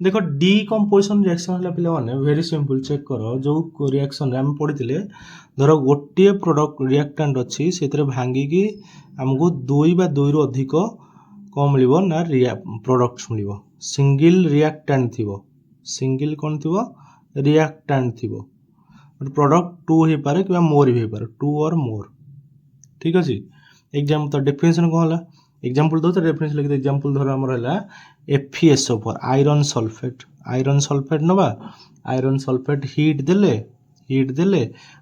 देखो डीकंपोजिशन रिएक्शन है पे मैंने वेरी सिंपल चेक करो जो रिएक्शन आम पढ़ी धर गोटे प्रोडक्ट रिएक्टेंट अच्छी से भांगिकी आमको 2 बा 2 रु अधिक कौन मिल ना प्रोडक्ट मिल सिंगल रिएक्टेंट थी सिंगल कौन थी रिएक्टेंट थी प्रोडक्ट 2 हो पारे कि मोर भी हो पारे 2 और मोर ठीक अच्छे एग्जाम तो डेफिनेशन कौन है एग्जांपल दो तो रेफरेंस लिखते एग्जांपल धर हमर हला FeSO4 आयरन सल्फेट नबा आयरन सल्फेट हीट देले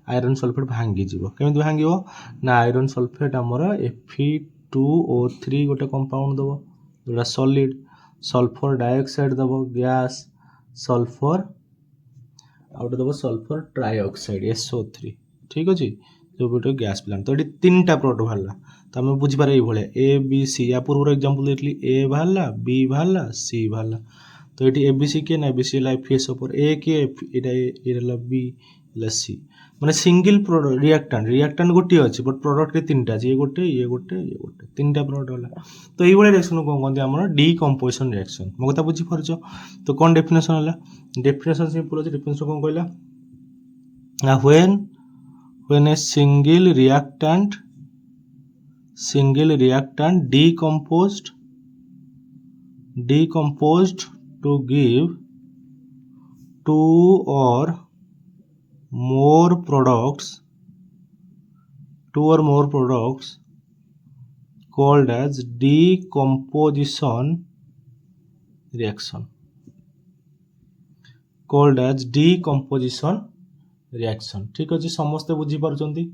आयरन सल्फेट भांगी जीवो केमिति भांगिवो ना आयरन सल्फेट हमर Fe2O3 गोटे कंपाउंड दबो जोटा सॉलिड सल्फर डाइऑक्साइड दब गैस सल्फर आउ गोटे दब सल्फर ट्राइऑक्साइड SO3 ठीक अच्छे जो गोटे गैस प्लांट तो ये 3टा प्रोडक्ट बाहर तो आम बुझीपारे ये ABC या पूर्व एग्जांपल देखली A बाहर B बाहर C बाहर तो ये ABC के ना ABC FeSO4 A के ये B C माने सिंगल प्रोडक्ट रिएक्टेंट गोटे अच्छे बट प्रोडक्ट के 3टा ये गोटे 3टा प्रोडक्ट होला तो ये रिएक्शन कौन कहते हैं डीकंपोजिशन रिएक्शन मो कथा बुझी पारछ तो कौन डेफिनेशन है डेफिनेशन सिंपल अच्छे डेफिनेशन कौन कहला when a single reactant decomposed to give two or more products called as decomposition reaction ठीक अच्छे समस्ते बुझी पारछंती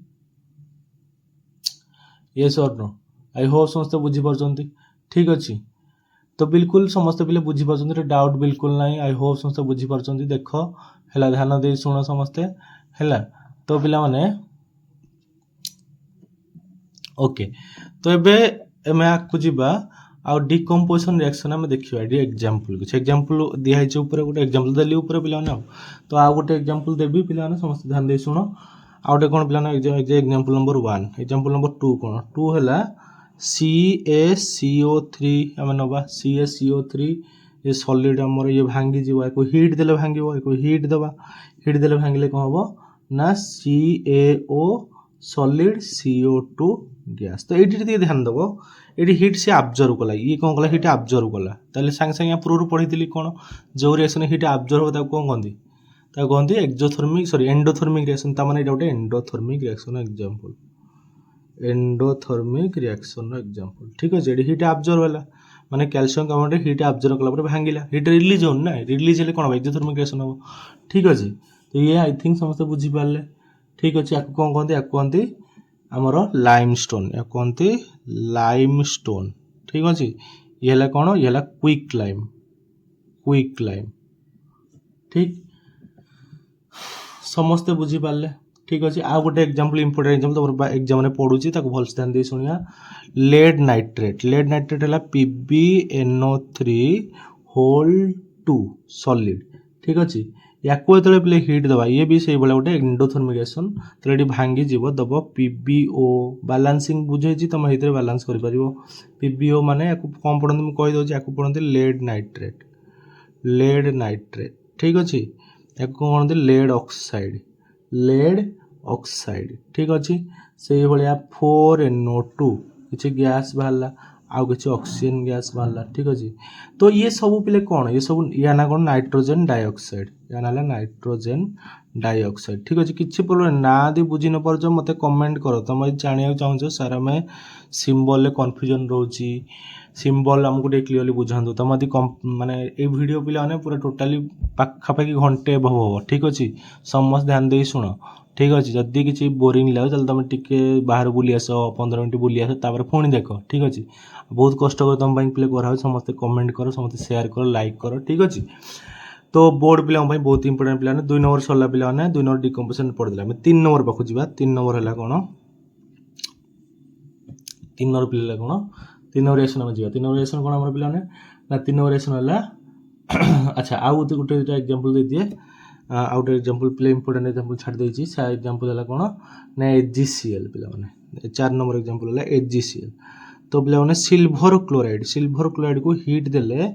यस और नो आई होप समस्ते बुझी पारछंती ठीक अच्छे तो बिल्कुल समस्ते पिले बुझी पारछंती डाउट बिल्कुल नहीं आई होप समस्ते बुझी पारछंती देख है ध्यान दे शुण समस्ते है तो पिला माने ओके तो एबे एमे आकु जीवा आ डिकम्पोजिशन रिएक्शन आम देखा ये एग्जांपल कुछ एग्जांपल दिखाई गोटे एग्जांपल देली पिला तो आ गोटे एग्जांपल देवी पिला समस्त ध्यान दे शुण आ गोटे कौन पिला एग्जांपल नंबर 1 एग्जांपल नंबर 2 कौन 2 है CaCO3 आम नवा CaCO3 ये सॉलिड आमर ये भांगी जीव या हिट देले भांग हिट देवा हिट देले भांगिले कौन हम ना CaO सॉलिड CO2 गैस तो ये ध्यान दब ये हिट से अब्जर्व कला ये कौन कला हिट अब्जर्व कला ताले सांगे सांगे पूर्व पढ़ी कौन जो रिएक्शन हिट अब्जर्व हो कौन कहते एक्जोथर्मिक सॉरी एंडोथर्मिक रिएक्शन तामाने एटा गोटे एंडोथर्मिक रिएक्शन एग्जांपल ठीक अच्छे ये हिट अब्जर्व है माने कैल्शियम कार्बोनेट हिट अब्जर्व कला भांगिला हिट रिलीज हो ना रिलीज हेले कौन एक्जोथर्मिक रिएक्शन हम ठीक अच्छे तो ये आई थिंक समस्त बुझी पारे ठीक अच्छे या कौन कहते आमर लाइमस्टोन या कहते लाइमस्टोन ठीक अच्छे ये कौन ये क्विक लाइम ठीक समस्ते बुझी पारे ठीक अच्छे आ गोटे एग्जांपल इंपोर्टेंट एग्जांपल एग्जाम में पढ़ुची भलसे ध्यान दे शुणिया लेड नाइट्रेट है PbNO3 सॉलिड ठीक अच्छे या जो पे हिट दबा ये भी से गोटे एंडोथर्मिक रिएक्शन तो ये भांगी जीव दब PbO बालांसिंग बुझे तुम ये बालांस कर PbO माने कौन पढ़ते मुझे कहीदे या पढ़ते लेड नाइट्रेट ठीक अच्छे या कौन लेड ऑक्साइड ठीक अच्छे से भाया 4NO2 किसी गैस बाहर आउ किसी ऑक्सीजन गैस बाहर ठीक अच्छे तो ये सब पिले कौन ये सब या ना कौन नाइट्रोजन डाइऑक्साइड ठीक अच्छे किसी प्रोब्लेम ना दी बुझी न पार मत कमेंट कर तुम जाना चाहूँ सार आम सिंबल कन्फ्यूजन रोची सिंबल आमको क्लीयरली बुझातु तुम यदि माने ये वीडियो पे पूरा टोटाली पाखापाखि घंटे हम ठीक अच्छे समस्त ध्यान दे शुण ठीक अच्छे जदि किसी बोरिंग लगे तुम टे बाहर बुली आस 15 मिनट बुली आस पुणी देख ठीक अच्छे बहुत कष्ट कर तुम पे कराओ समस्त कमेंट कर समस्त शेयर कर लाइक कर ठीक अच्छे तो बोर्ड पिला बहुत इंपोर्टेंट पिला 2 नंबर सरला पिला 2 नंबर डिकम्पोजिशन पढ़े 3 नंबर पाखु जा 3 नंबर है कौन 3 नंबर पिला कौन 3 नंबर रिएक्शन आम जा 3 नंबर रिएक्शन कौन आम पिला ना 3 नंबर रिएक्शन है अच्छा आउ गोटे एग्जांपल दे दिए आउ गोटे एग्जांपल पिला इंपोर्टेंट एग्जांपल छाड़ देछि से एग्जांपल है कौन ना AgCl पिला माने 4 नंबर एग्जांपल है AgCl तो पिला माने सिल्वर क्लोराइड को हिट देले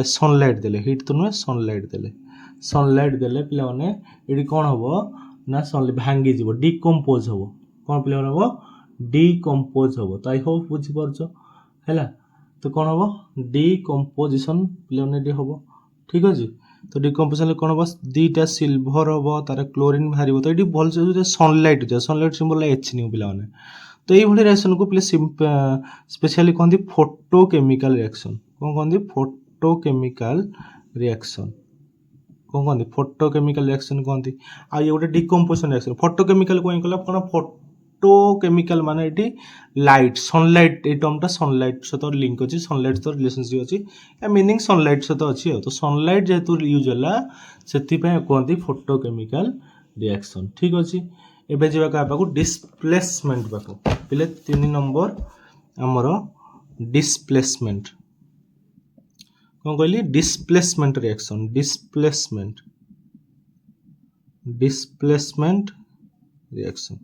सनलाइट देले हिट तो नुहे सनलाइट देले पिला माने ये कौन हम ना सनलाइट भांगी जीव डिकम्पोज हम कौन पिला हम डिकम्पोज हम तो आई होप बुझी पारछ है तो कौन हम डिकम्पोजिशन पिला माने हम ठीक अच्छे तो डिकम्पोजिशन कौन हम दीटा सिल्वर हम तार क्लोरीन बाहर तो ये भल से सनलाइट सिंबल H न्यू पिला माने तो ये रिएक्शन को पिले स्पेशली कहते फोटोकेमिकल रिएक्शन कौन कहते फोटोकेमिकल रिएक्शन कहते आ ये गोटे डिकम्पोजिशन रिएक्शन फोटोकेमिकल कौन कला कौन फोटोकेमिकल माने एटी लाइट सनलाइट ए टर्मटा सनलाइट सहित लिंक अछि सनलाइट सहित रिलेशनशिप अछि या मीनिंग सनलाइट सहित अछि तो सनलाइट जेहेतु यूज होला सेति पे कहंती फोटोकेमिकल रिएक्शन ठीक अछि एबे जेबा का पाको डिस्प्लेसमेंट पाको पहिले 3 नंबर हमरो डिस्प्लेसमेंट कौन कहली डिस्प्लेसमेंट रिएक्शन डिस्प्लेसमेंट रिएक्शन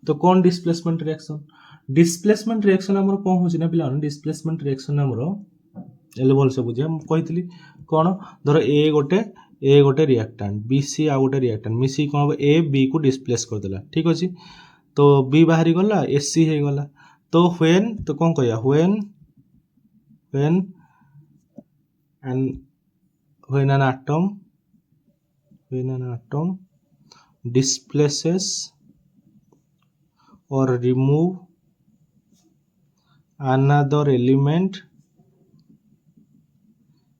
तो कौन डिस्प्लेसमेंट रिएक्शन हमरो कौन होची ना पिला डिस्प्लेसमेंट रिएक्शन हमरो एले भल से बुझिया हम कहितली कोन धर ए गोटे रिएक्टेंट बी सी आ गोटे रिएक्टेंट मिसी कोन ए बी को डिस्प्लेस कर देला ठीक अछि तो बी बाहरी गला एसी हे गला तो व्हेन तो कौन कहया when an atom displaces or remove another element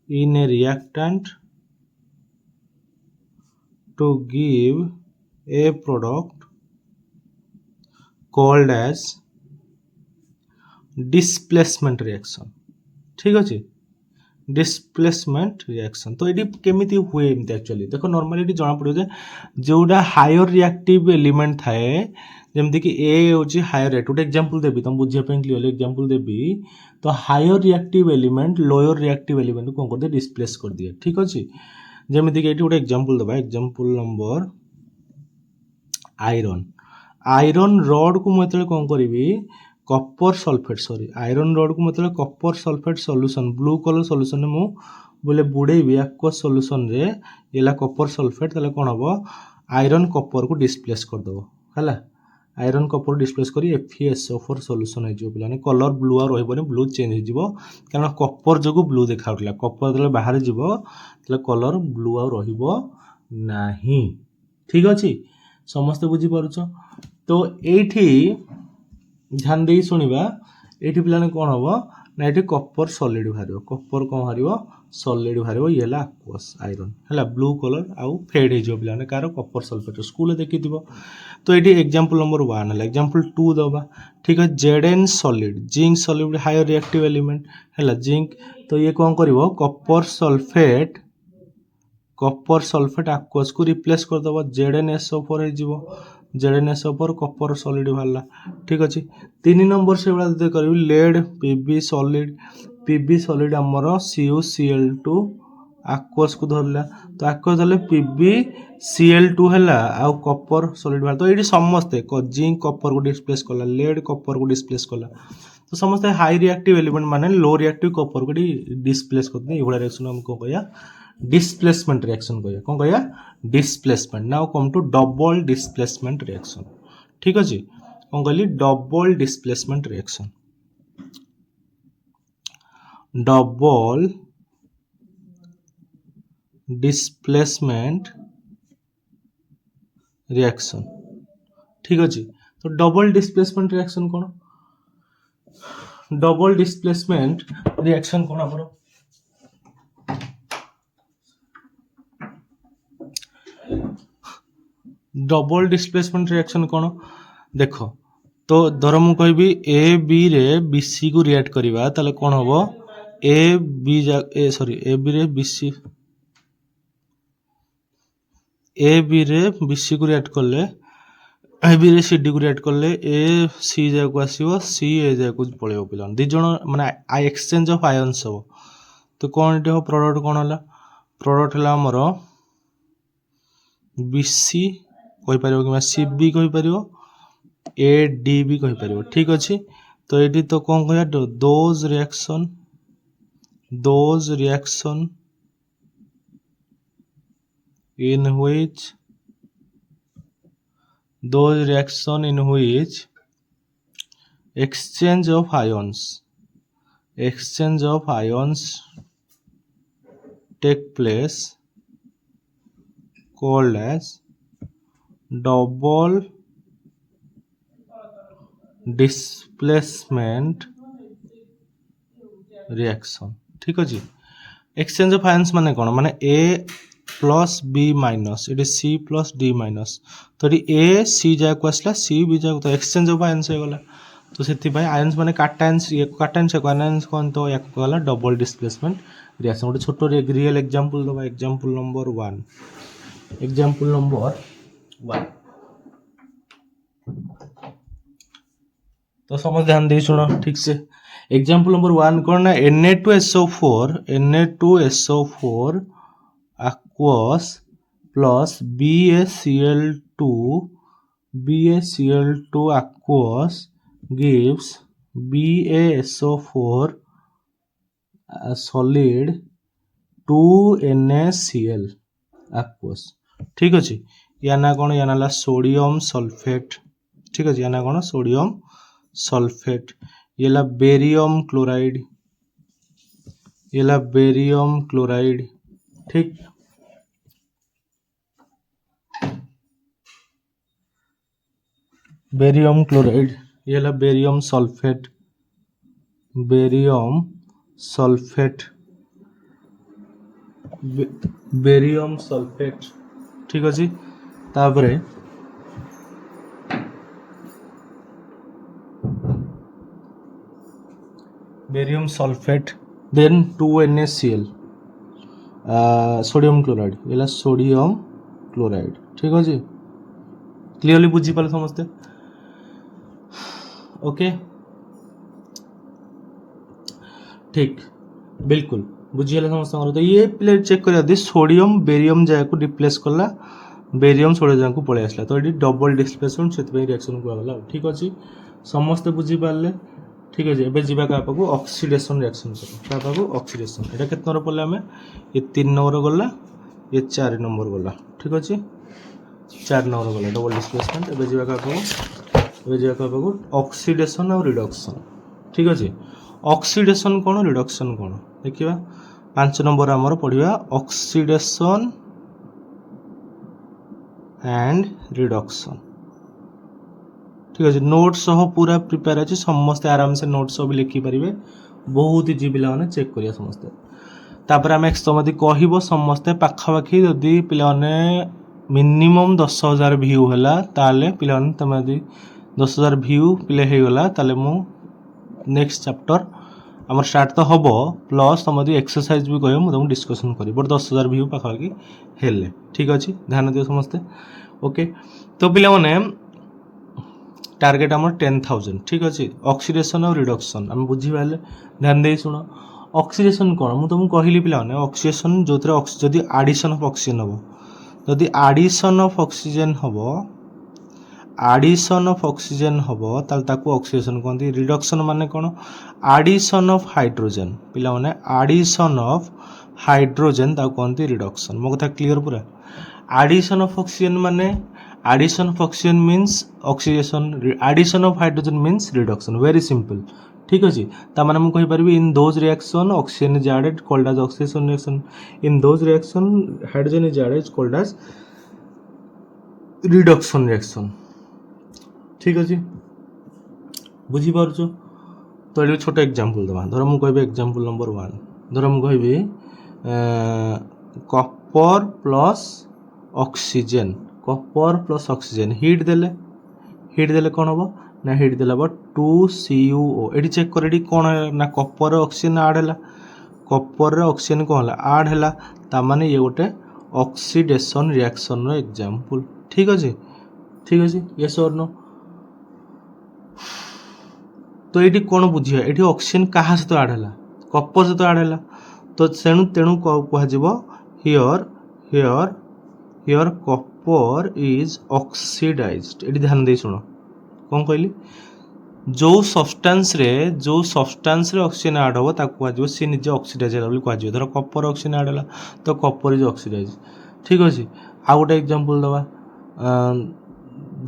in a reactant to give a product called as displacement reaction ठीक अछि डिस्प्लेसमेंट रिएक्शन तो ये केमिति हुए एमती एक्चुअली देखो नॉर्मली जना पड़ो जे जोडा हायर रिएक्टिव एलिमेंट थाए जेमति कि ए होची हायर रेट गोटे एग्जांपल देबी तुम बुझिया पे क्लियरली एग्जांपल देबी तो higher reactive element lower reactive element को कर दे डिस्प्लेस कर दिया ठीक अछि जेमति कि एटी गोटे एग्जांपल देबा एग्जांपल नंबर आयरन रॉड को मते कोन करबी copper sulphate sorry iron rod को मतलब copper sulphate solution blue colour solution में मु बोले बुड़ेबी एक्वस सॉल्यूशन रे एला कॉपर सल्फेट तले कोन हबो आयरन कॉपर को डिस्प्लेस कर दबो हला आयरन कॉपर डिस्प्लेस करी FeSO4 सॉल्यूशन हे जो बिलाने कलर ब्लू आ रहबोनी ब्लू चेंज हे जिवो कारण कॉपर जगु ब्लू देखाउतला कॉपर तले बाहर जिवो तले कलर ब्लू आ रहबो नाही ठीक अछि समस्त बुझी पारुछ तो एठी ध्यान दे सुनिबा एठी पिलाने कोन हबो ना एठी कॉपर सॉलिड बाहरियो कॉपर कोन बाहरियो सॉलिड बाहरियो येला एक्वस आयरन हला ब्लू कलर आउ फेड हे जो पिलाने कार कॉपर सल्फेट स्कूल देखिथिबो तो एठी एग्जांपल नंबर 1 हला एग्जांपल 2 दबा ठीक है Zn solid zinc solid higher reactive element हला जिंक तो ये कोन करिवो कॉपर सल्फेट एक्वस को रिप्लेस कर दबो ZnSO4 हे जिवो ZnSO4 कॉपर सॉलिड वाला ठीक अछि 3 नंबर से वाला दे करिवि लेड पीबी सॉलिड हमर CuCl2 एक्वस को धरला तो एक्वस धरले PbCl2 हला आ कॉपर सॉलिड वाला तो एठी समस्त जिंक कॉपर को डिस्प्लेस करला लेड कॉपर को डिस्प्लेस करला तो समस्त हाई रिएक्टिव एलिमेंट माने लो रिएक्टिव कॉपर को डिस्प्लेस करते एवला रिएक्शन हम को कहया डिस्प्लेसमेंट रिएक्शन कहया कोन कहया displacement now come to double displacement reaction ठीक अछि कोन कहली double displacement reaction double displacement reaction ठीक अछि तो डबल डिस्प्लेसमेंट रिएक्शन कोन डबल डिस्प्लेसमेंट रिएक्शन कोन आपरो डबल डिस्प्लेसमेंट रिएक्शन कोन देखो तो धर मु कहबी ए बी रे बीसी को रिएक्ट करिवा ताले कोन हबो ए बी रे बीसी को रिएक्ट करले ए बी रे सीडी को रिएक्ट करले ए सी जा को आसीबो सी ए जा को पळेबो पिलान दि जण माने आई एक्सचेंज ऑफ आयंस हो तो कोन एटे हो प्रोडक्ट कोन हला प्रोडक्ट हला हमरो बीसी कहि परिबो कि सीबी कहि परिबो ए डी भी कहि परिबो ठीक अछि तो एटी तो कोन कहया those reaction in which exchange of ions take place called as double displacement reaction ठीक अछि एक्सचेंज ऑफ आयंस माने कोन माने ए प्लस बी माइनस ये सी प्लस डी माइनस तो ये ए सी जाए को आसला सी बी जाए तो एक्सचेंज ऑफ आयन्स हो गला तो से आयन्स माने काटायन्स ये काटायन्स आयन्स कौन तो या गला डबल डिस्प्लेसमेंट रिएक्शन गोटे छोट रियल एग्जांपल दबा एग्जांपल नंबर 1 एग्जांपल नंबर 1 तो समझ ध्यान दे सुनो ठीक से एग्जांपल नंबर 1 कौन ना Na2SO4 aqueous plus BaCl2 aqueous gives BaSO4 solid 2NaCl aqueous ठीक अच्छे या ना कौन या ना सोडियम सल्फेट ठीक अच्छे या ना कौन सोडियम सल्फेट ये ला बेरियम क्लोराइड ठीक बेरियम क्लोराइड ये ला बेरियम सल्फेट ठीक अच्छे तापरे barium sulphate then 2NaCl sodium chloride ये सोडियम क्लोराइड ठीक अच्छे क्लियरली बुझीपारे समस्ते ओके ठीक बिल्कुल बुझीगला समस्त तो ये प्लेट चेक करा दी सोडियम बेरियम जाए को रिप्लेस कला बेरियम सोडियम जाए को पळे आसला तो ये डबल डिस्प्लेसमेंट से रिएक्शन को गला ठीक अच्छे समस्त बुझी पारे ठीक है एबे जीवा का पाको ऑक्सीडेशन रिएक्शन का पाको ऑक्सीडेशन एटा केत नंबर पड़ले हमें ये 3 नंबर गला ये 4 नंबर गला ठीक अच्छे 4 नंबर गला डबल डिस्प्लेसमेंट एबे जीवा का पाको ऑक्सीडेशन और रिडक्शन ठीक अच्छे ऑक्सीडेशन कौन रिडक्शन कौन देखिबा 5 नंबर हमर पढिबा ऑक्सीडेशन एंड रिडक्शन ठीक अच्छे नोट सह पूरा प्रिपेयर अच्छे समस्ते आराम से नोट सब लिखि पारे बहुत इजी पिला माने चेक करिया समस्ते तापर आम समझ कह समस्ते पाखापाखि जदि पिला मिनिमम 10,000 व्यू है ताले पिला तुम यदि 10,000 व्यू पिले होगला ताले मु नेक्स्ट चैप्टर आम स्टार्ट तो हम प्लस तुम यदि एक्सरसाइज भी कह तुमको डिस्कसन करी बट 10,000 व्यू पाखापाखि हेले ठीक अच्छे ध्यान दियो समस्ते ओके तो पिला टार्गेट आम 10,000 ठीक अच्छे ऑक्सीडेशन और रिडक्शन आम बुझी पारे ध्यान दे शुण ऑक्सीडेशन कौन मुझे तुमको कहली पे ऑक्सीडेशन जो जदि आडिशन ऑफ ऑक्सीजन हम जदि आडिशन ऑफ ऑक्सीजन ताको ऑक्सीडेशन कहते रिडक्शन माने कौन आडिशन ऑफ हाइड्रोजन पिला माने आडिशन ऑफ हाइड्रोजन ताको कहते रिडक्शन मो कथा क्लियर पूरा आडिशन ऑफ ऑक्सीजन माने addition of oxygen means oxidation addition of hydrogen means reduction very simple ठीक अच्छे ताने मुझे कहीपर in those reaction oxygen is added called as oxidation reaction in those reaction hydrogen is added called as reduction reaction ठीक अच्छे बुझी पारुछ तो ये छोट एग्जांपल दबा धर मुझे कह एग्जांपल नंबर 1 धर मुझे कह copper plus oxygen copper plus oxygen heat देले कौन हम ना हिट देला 2CuO ये चेक कर कौन ना कपर ऑक्सीजन आड है कपर ऑक्सीजन कौन है आड है ताने ये गोटे ऑक्सीडेशन रिएक्शन एग्जांपल ठीक अच्छे यस और नो तो ये कौन बुझे ये ऑक्सीजन क्या सहित आड है कपर सहित आड है तो तेणु कह हियर कपर इज ऑक्सीडाइज्ड ये ध्यान दे शुण कौन कहली जो सब्सटेंस रे ऑक्सीजन ऐड हम ताको सी निजे ऑक्सीडाइज कह धर कपर ऑक्सीजन ऐड है तो कपर इज ऑक्सीडाइज ठीक अच्छे आउ गोटे एग्जांपल दबा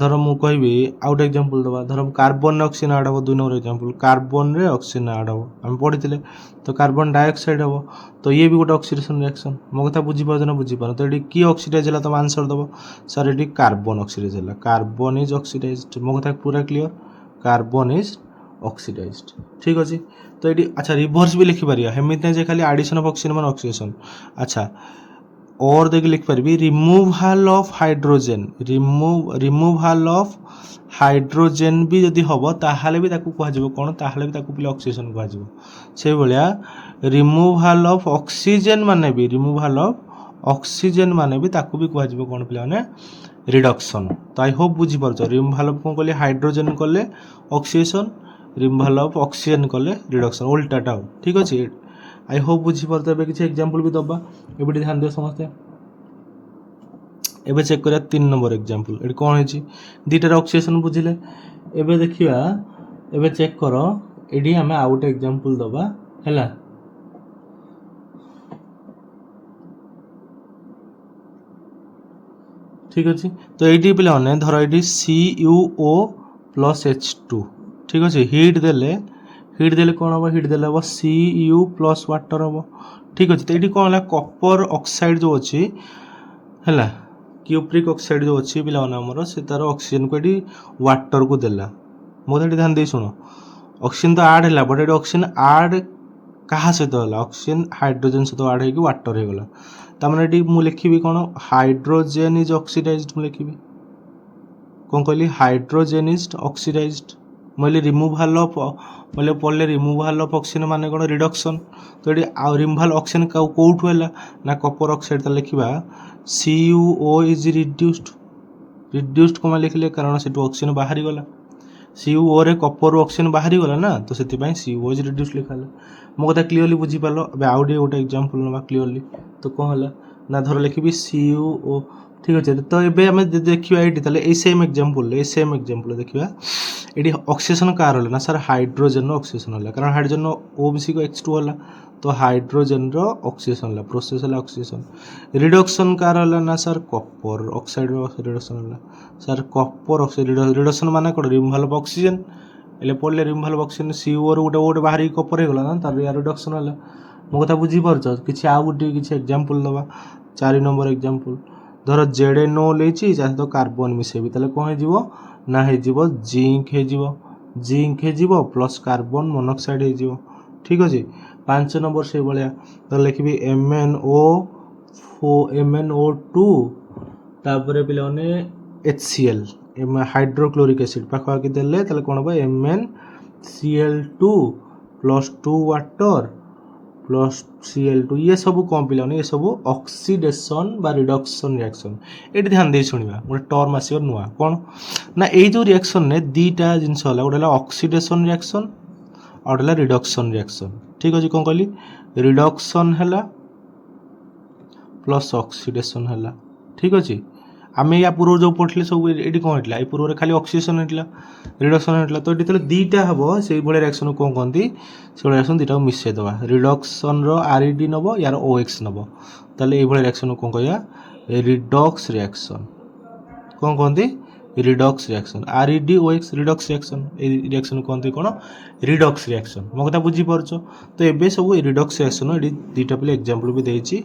धर मु कहि आउ गोटे एग्जांपल दबा धर कार्बन ऑक्सीजन ऐड हम 2 नंबर एग्जांपल कार्बन रे ऑक्सीजन ऐड हम आम पढ़ी तो कार्बन डाइऑक्साइड हम तो ये भी गोटे ऑक्सीडेशन रिएक्शन मो कथा बुझीपार ना बुझीपार तो ये कि ऑक्सीडाइज है तुम आंसर दब सर ये कार्बन ऑक्सीडाइज है कार्बन इज ऑक्सीडाइज्ड मो कथा पूरा क्लियर कार्बन इज ऑक्सीडाइज्ड ठीक अच्छे तो ये अच्छा रिवर्स भी लिखिपार हेमित ना खाली एडिशन ऑफ ऑक्सीजन मान ऑक्सीडेशन अच्छा और देखिए लिखिपारि removal of hydrogen removal of hydrogen भी जदि हम ताहले भी ताकू कह कौन ताहले भी ताकू पिले ऑक्सीजन कह से भाया रिमूवाल ऑफ ऑक्सीजन माने भी रिमूवाल ऑफ ऑक्सीजन माने भी ताकू भी कह कौन पिला माने रिडक्शन। तो आई होप बुझी पारछ रिमूवाल ऑफ कौन कहले हाइड्रोजेन कले ऑक्सीजन रिमूवाल ऑफ ऑक्सीजन कले रिडक्शन उल्टाटा ठीक अच्छे। आई होप बुझी पारछ एबे किछि एग्जांपल भी दबा एबे ध्यान दियो समस्ते एबे चेक करिया 3 नंबर एग्जांपल एडी कोन हेछि दीटार ऑक्सीजन बुझिले एबे देखिबा एबे चेक करो एडी हमें आउट एग्जांपल दबा हैला ठीक अछि। तो एडी पिला ने धर एडी CuO + H2 ठीक अछि हीट देले कोन हो हीट देले हो Cu + वाटर हो ठीक अछि। तो एडी कोन होला कॉपर ऑक्साइड जो अछि हैला क्यूप्रिक ऑक्साइड जो अच्छी पिला आमर से तार ऑक्सीजन को ये वाटर को देला मोदी ध्यान दे शुण ऑक्सीजन तो आड है बट ये ऑक्सीजन आड क्या सहित है ऑक्सीजन हाइड्रोजन सहित आड हो वाटर हो गला तमें ये मुझे लिखी कौन हाइड्रोजेन इज ऑक्सीडाइज्ड मुझे लिखी कौन कहली हाइड्रोजेन इज ऑक्सीडाइज्ड मुझे रिमूवाल ऑफ मतलब पढ़ले रिमूवाल ऑफ ऑक्सीजन माने कौन रिडक्शन। तो ये रिमूवाल ऑक्सीजन कौटू है ना कॉपर ऑक्साइड तो लिखा CuO इज रिड्यूस्ड कम लिखले कारण से ऑक्सीजन बाहरी गला CuO रे कॉपर ऑक्सीजन बाहरी गला ना तो से CuO इज रिड्यूस्ड लिखा मो कथा क्लीयरली बुझी पाल। अब आउ गोटे एग्जांपल ना क्लीयरली तो कौन है ना धर लिखी CuO ठीक अच्छे। तो ये आम देखा ये सेम एग्जांपल देखा ये ऑक्सीजन कार ना सर हाइड्रोजन ऑक्सीजन है कारण हाइड्रोजन O मिसिक H2 है तो हाइड्रोजन ऑक्सीजन है प्रोसेस है ऑक्सीजन रिडक्शन कार है ना सर कॉपर ऑक्साइड रिडक्शन है सर कॉपर ऑक्साइड रिडक्शन माने कौन रिमूवाल ऑफ ऑक्सीजन एले पड़े रिमूवाल ऑफ ऑक्सीजन CuO गोटे गोटे बाहर कॉपर हो गला ना तार या रिडक्शन है मो कथा बुझी पारछ किछि आ गोटे किछि एग्जांपल दबा 4 नंबर एग्जांपल धर ZNO लेछि तो कार्बन मिसेबी ताले कोन हे जीवो ना हे जीवो जिंक हे जीवो प्लस कार्बन मोनोक्साइड हे जीवो ठीक अछि। 5 नंबर से भलिया तो लिखबी MnO2 तापर पिलाने HCl हाइड्रोक्लोरिक एसिड पाखा देले ताले कोन हो MnCl2 + 2 वाटर प्लस Cl2 ये सब कौन पिलाने ये सब ऑक्सीडेशन बा रिडक्शन रिएक्शन ये ध्यान दे शुणा गोटे टर्म आसो नुआ कौन ना ये जो रिएक्शन ने दीटा जिनस गोटे ऑक्सीडेशन रिएक्शन और गोटे रिडक्शन रिएक्शन ठीक अच्छे। कौन कहली रिडक्शन है प्लस ऑक्सीडेशन है ठीक अच्छे। आम या पूर्व जो पढ़े सब ये कौन होता है पूर्व खाली ऑक्सीडेशन होता रिडक्शन होता तो ये दीटा हम से रिएक्शन कौन कहती से रिएक्शन दीटा मिसई दबा रिडक्शन RED नब यार OX नब ताले ये रिएक्शन कौन कह रिडक्स रिएक्शन कौन कहते Redux reaction RED OX Redux reaction reaction कहते कौन रिडक्स रिएक्शन मो कथा बुझी पारछ। तो ये सब रिडक्स रिएक्शन ये दीटा पे एग्जांपल भी देछि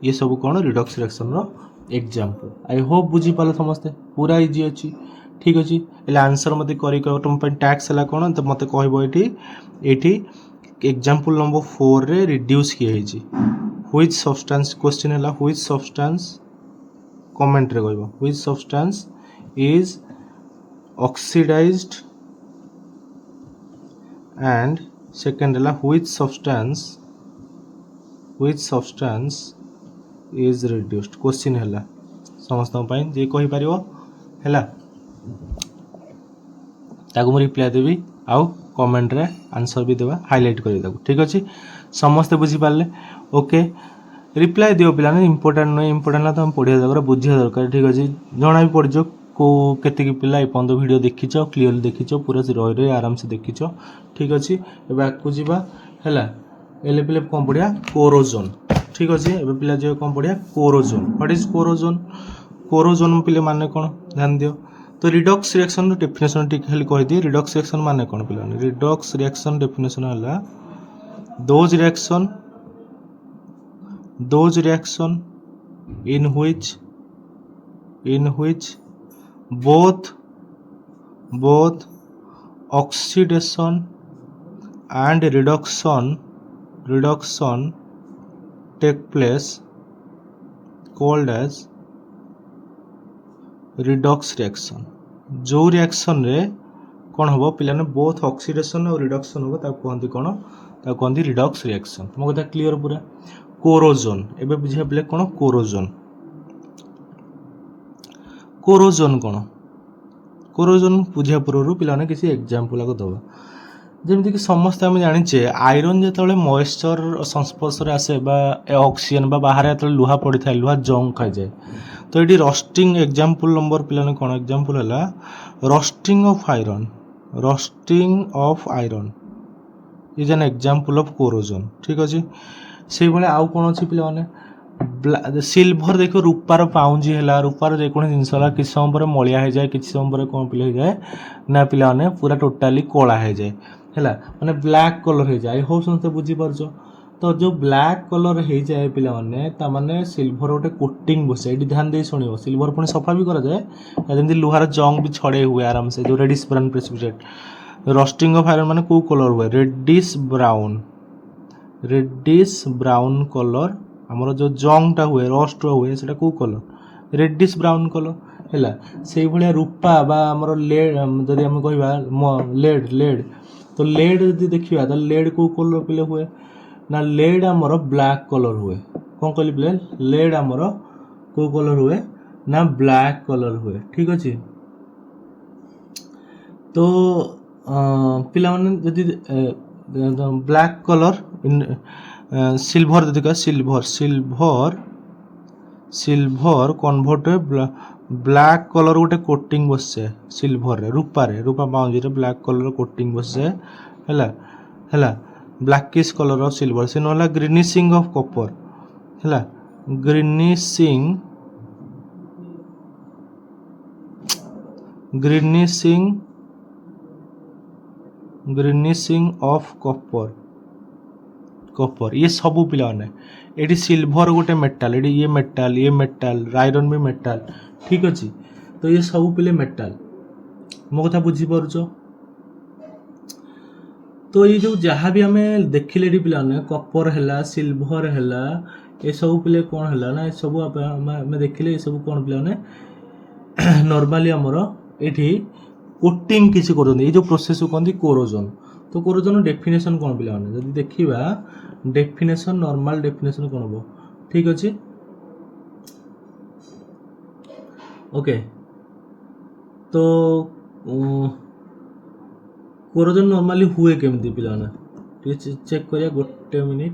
ये सब कौन रिडक्स रिएक्शन रो एग्जांपल आई होप बुझी पाल समस्ते पूरा इजी अच्छी ठीक अच्छे। एल आंसर मत तुम टैक्स है कौन तो मत कह ये एग्जांपल नंबर 4 रे रिड्यूस किए व्हिच सब्सटेंस क्वेश्चन है व्हिच सब्सटेंस कमेंट रे कहबो which substance is oxidised and second है which substance is reduced question है समस्त जे कहि पारिबो हैला ताकू मु रिप्लाई देबी आउ कमेंट रे आंसर भी देबा हाईलाइट कर देबो ठीक अछि। समस्त बुझी पारले ओके रिप्लाई दियो पिलाने इंपोर्टेंट नुहे इंपोर्टेंट ना तो हम पढ़िया दरकार बुझिया दरकार ठीक अछि। जना भी पढ़िजो को केते पिला ए पंद वीडियो देखिचो क्लियरली देखिचो पूरा रही आराम से देखिचो ठीक अछि। एबे आकु जीवा हैला एले पिले कोन पढ़िया कोरोजन ठीक अच्छे। एबे पिला जो कौन पढ़िया कोरोजन व्हाट इज कोरोजन पिले माने कौन ध्यान दियो। तो रिडक्स रिएक्शन डेफिनेशन टिक खाली कह दी रिडक्स रिएक्शन माने कौन पिला रिडक्स रिएक्शन डेफिनेशन है those reaction in which both oxidation and reduction take place called as redox reaction. जो रिएक्शन रे कौन हम पे बोथ ऑक्सीडेशन और रिडक्शन हम कहते कौन कहते रिडक्स रिएक्शन। मो कथा क्लीयर पूरा। कोरोजन एबे बुझे पे कौन कोरोजन। कोरोजन कौन कोरोजन बुझा पूर्व पे किसी एग्जांपल आगे दबा जमीक समस्ते आम जाचे आयरन जो मॉइस्चर संस्पर्श आसे ऑक्सीजन बाहर जो लुहा पड़ी था लुहा जंग खाई जाए तो ये रस्टिंग एग्जांपल नंबर पे कौन एग्जांपल है rusting of iron. Rusting of iron is an example of corrosion. ठीक अच्छे से भाई आउ कौन अच्छी पे सिल्भर देखो रूपार पाउंजी है रूपार जेको जिनस किसी समय पर मलिया हो जाए किसी समय पर कौन पे जाए ना पे पूरा टोटाली कला हो जाए है माने ब्लैक कलर हो जाए हो समझते बुझीपार तो जो ब्लैक कलर हो जाए पे सिल्भर गोटे कोटिंग बसे ये ध्यान दे शुण सिल्भर पुणी सफा भी कराए जमी लुहार जंग भी छड़े हुए आराम से जो reddish brown precipitate. Rusting of iron माने को कलर हुए रेडिश ब्राउन कलर आमर जो जंगटा हुए रस्ट हुए से कौ कलर रेडिश ब्राउन कलर है से भाया रूपा आमर लेड जदि आम कह लेड लेड तो लेड जब देखा तो लेड को कलर पे हुए ना लेड आमर ब्लैक कलर हुए कौन कहली पे लेड आमर को कलर हुए ना ब्लैक कलर हुए। ठीक अच्छे तो पिलाने जदि ब्लैक कलर सिल्भर देखा सिल्भर कन्वर्ट ब्लैक कलर गोटे कोटिंग बसे सिल्भर रूपा पाउंजी ब्लैक कलर कोटिंग बसे है ब्लैकिश कलर ऑफ सिल्वर से ना ग्रीनिशिंग ऑफ कॉपर है ग्रीनिशिंग ऑफ कॉपर ये सब पिलाने ये सिल्भर गोटे मेटाल ये मेटाल आयरन भी मेटाल। ठीक अच्छे तो ये सब पिले मेटाल मो कथा बुझीपार तो ये जो जहाँ भी आम देखिले पिलाने कॉपर है सिल्भर है ये सब पिले कौन है ना ये सब आम देखिले ये सब कौन पिलाने नॉर्मली आमर ये कोटिंग किसी कर जो प्रोसेस को कहते कोरोजन। तो कोरोजन डेफिनेशन कौन पिलाने जब देखा डेफिनेशन नॉर्मल डेफिनेशन कौन हम। ठीक अच्छे ओके तो कोरोजन नॉर्मली हुए केमती पिलाने चेक करिया गोटे मिनिट।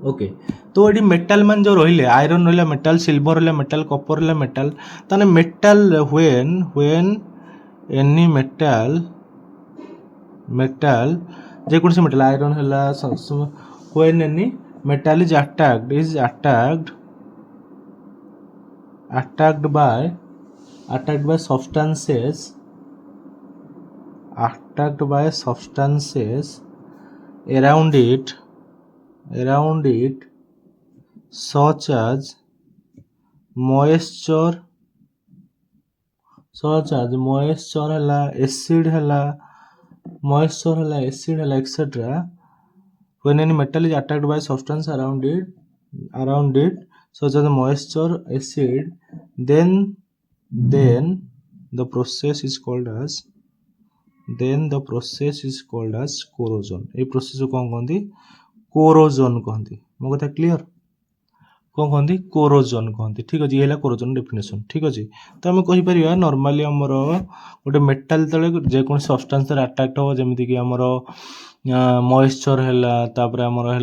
ओके तो ये मेटाल मान जो रही आयरन रहा मेटाल सिल्भर रहा मेटाल कॉपर रहा मेटाल ताने मेटाल व्हेन एनी मेटाल जेको मेटाल आयरन है when any metal is attacked by substances around it such as moisture है acid है etc. when any metal is attacked by substance around it such as moisture acid then the process is called as corrosion। ये process को कौन कहते corrosion कहते। मो कथा clear कौन कहते कोरोजन कहते। ठीक अच्छे ये कोरोजन डेफिनेशन। ठीक अच्छे तो आम कहीपर नॉर्मली आमर गोटे मेटाल तले जेको सब्सटेंस अटैक्ट हो जमीक आमर मॉइस्चर है तापर आमर है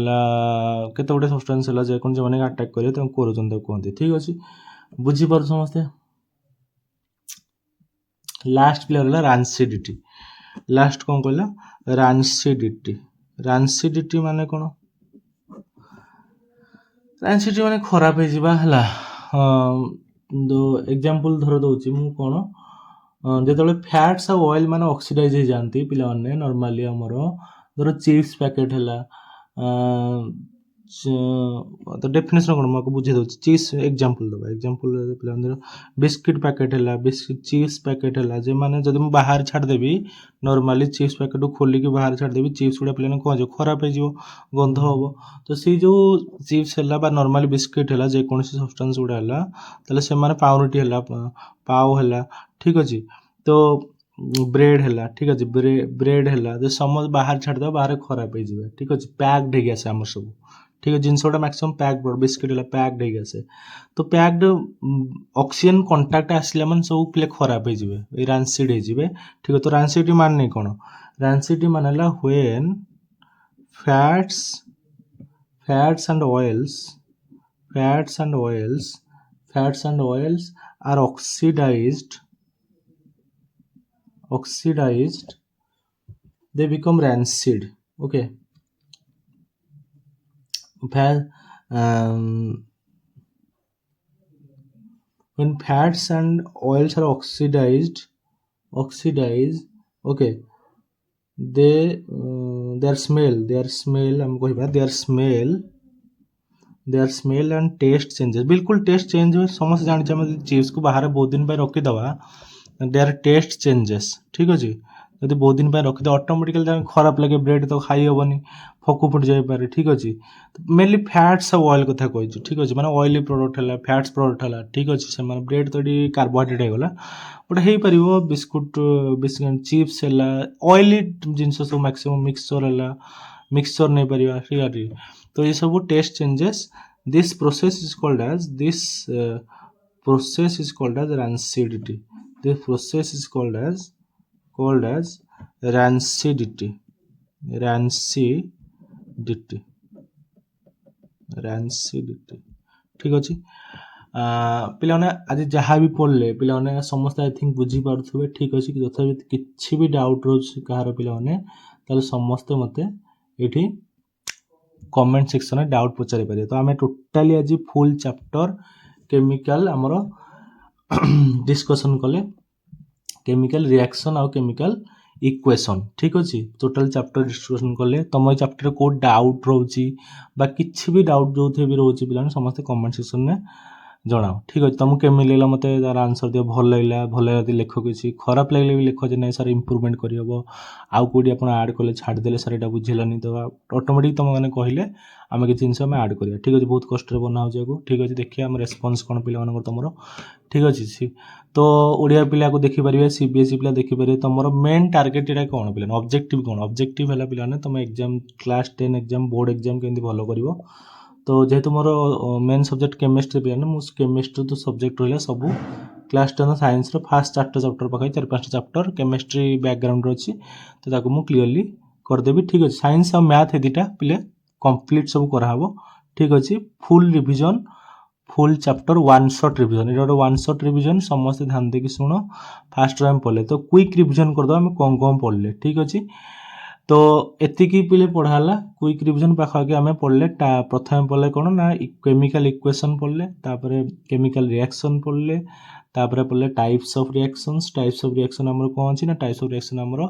केते गोटे सब्सटेंस है जेको जो अटैक करेंगे कोरोजन कहते। ठीक अच्छे बुझीपार समस्ते। लास्ट प्लेयर है रानसीडिटी। लास्ट कौन कहला रानसीडिटी माने कौन रानसीडिटी माने खराब है एग्जांपल धर दउची मु कौन जो फैट्स और ऑयल माने ऑक्सीडाइज हो जाती पिला नॉर्मली आमर धर चिप्स पैकेट है ତ ଡେଫିନେସନ୍ କ'ଣ ମୁଁ ଆକୁ ବୁଝେଇ ଦେଉଛି। ଚିପ୍ସ ଏକ୍ଜାମ୍ପଲ୍ ଦେବା। ଏକ୍ଜାମ୍ପଲ୍ ପିଲାଙ୍କର ବିସ୍କିଟ୍ ପ୍ୟାକେଟ୍ ହେଲା, ଚିପ୍ସ ପ୍ୟାକେଟ୍ ହେଲା, ଯେମାନେ ଯଦି ମୁଁ ବାହାରେ ଛାଡ଼ିଦେବି ନର୍ମାଲି ଚିପ୍ସ ପ୍ୟାକେଟ୍କୁ ଖୋଲିକି ବାହାରେ ଛାଡ଼ିଦେବି, ଚିପ୍ସ ଗୁଡ଼ା ପିଲାମାନେ କ'ଣ ହେଇଯିବ, ଖରାପ ହେଇଯିବ, ଗନ୍ଧ ହେବ। ତ ସେଇ ଯେଉଁ ଚିପ୍ସ ହେଲା ବା ନର୍ମାଲି ବିସ୍କିଟ୍ ହେଲା, ଯେକୌଣସି ସବଷ୍ଟାନ୍ସ ଗୁଡ଼ା ହେଲା, ତାହେଲେ ସେମାନେ ପାଉରୁଟି ହେଲା, ପାଓ ହେଲା, ଠିକ୍ ଅଛି। ତ ବ୍ରେଡ୍ ହେଲା, ଠିକ୍ ଅଛି, ବ୍ରେଡ୍ ହେଲା, ଯେ ସମସ୍ତେ ବାହାରେ ଛାଡ଼ିଦେବା, ବାହାରେ ଖରାପ ହେଇଯିବେ, ଠିକ୍ ଅଛି, ପ୍ୟାକ୍ଡ ହେଇକି ଆସେ ଆମର ସବୁ, ଠିକ୍ ଅଛି, ଜିନିଷ ଗୁଡ଼ା ମ୍ୟାକ୍ସିମମ୍ ପ୍ୟାକ୍ଡ, ବିସ୍କିଟ୍ ହେଲା ପ୍ୟାକ୍ଡ ହେଇକି ଆସେ। ତ ପ୍ୟାକ୍ଡ ଅକ୍ସିଜେନ୍ କଣ୍ଟାକ୍ଟ ଆସିଲା ମାନେ ସବୁ ପିଲା ଖରାପ ହେଇଯିବେ, ଏଇ ରାନ୍ସିଡ୍ ହେଇଯିବେ, ଠିକ୍ ଅଛି। ତ ରାନ୍ସିଡ୍ ମାନେ କ'ଣ? ରାନ୍ସିଡ୍ ମାନେ ହେଲା when fats and oils are oxidized, they become rancid. Okay. When fats and oils are oxidized, okay, their smell हम कहबा their smell and taste changes। बिल्कुल टेस्ट चेंज हुए, समस्त जानी चिप्स को बाहर बहुत दिन पर रखीदवा, देयर टेस्ट चेंजेस, ठीक अच्छे। जब बहुत दिन पर रखीद ऑटोमेटिकली खराब लगे, ब्रेड तो खाई हेनी, फकु फुट जापे, ठीक अच्छे। मेनली फैट्स और ऑयल कथा कही, ठीक अच्छे, मैंने ऑयली प्रोडक्ट है, फैट्स प्रोडक्ट है, ठीक अच्छे, से ब्रेड तो ये कार्बोहाइड्रेट होगा, बट हो पार बिस्कुट चिप्स है, ऑयली जिनस सब मैक्सिमम मिक्सचर नहीं पार, ठीक है। तो ये सब taste changes, this process is called as rancidity। This process is called as rancidity। ठीक अच्छे। पिलाने आज जहाँ भी पढ़ले पिलाने समस्त आई थिंक बुझी पारुथुबे, ठीक अच्छे। तथापि किछि भी डाउट रोज कहार पिलाने ताले समस्ते मते एठी कमेंट सेक्शन में डाउट पचारि पारे। तो आमे टोटाली आज फुल चैप्टर केमिकल आमर डिस्कशन कले, केमिकल रिएक्शन आउ केमिकल इक्वेशन, ठीक अच्छे। टोटाल चैप्टर डिस्कशन कले, तुम चैप्टर को डाउट रोची बा किछि भी डाउट जो थे भी रोची पिलाने समस्त कमेंट सेक्शन में जनाओ, ठीक अच्छे। तुमको केमी लगे मत तार आंसर दियो, भल लगे लेख, किसी खराब लगे भी लेख जे ना सर इम्प्रूवमेंट करहब, आउ कौटी आप आड कले छाड़देले सर यहाँ बुझेलानी, तो ऑटोमेटिक तुम मैंने कहले आम कि जिन आम आड करा, ठीक अच्छे। बहुत कष्ट बना हो, ठीक अच्छे। देखिए आम रेस्पन्स कौन पिला तुम, ठीक अच्छे। तो ओडिया पिला को देखिपारे, सीबीएसई पिला देखिपारे, तुम मेन टार्गेट यहाँ कौन पिला, ऑब्जेक्टिव कौन, ऑब्जेक्टिव है पिला तुम exam class 10 exam board exam केमती भल कर। तो जेहेतु मोर मेन सब्जेक्ट केमिस्ट्री पिला मुझे केमिस्ट्री तो सब्जेक्ट रहा सब क्लास 10 साइंस फास्ट 4टा चैप्टर पाखे 4-5टा चैप्टर केमिस्ट्री बैकग्राउंड अच्छी, तो ताको मु क्लीयरली करदेवी, ठीक अच्छे। साइंस और मैथ दुटा पिले कंप्लीट सब कराहब, ठीक अच्छे। Full revision, full chapter one shot revision, ये गोटे वन शॉट रिविजन, समस्त ध्यान देकी शुण। फास्ट आम पढ़ले तो क्विक रिविजन करदे आम कौन कौन पढ़ले, ठीक अच्छे। तो एतिकी पिले पढ़ाला क्विक रिविजन पाखापाखि आम पढ़ले। प्रथम पढ़ले कौन ना केमिकल इक्वेशन पढ़ले, तापर केमिकल रिएक्शन पढ़ले, तापर पढ़ले types of reactions. Types of reaction आमर कौन अच्छी ना, टाइप्स ऑफ रिएक्शन आमर रहा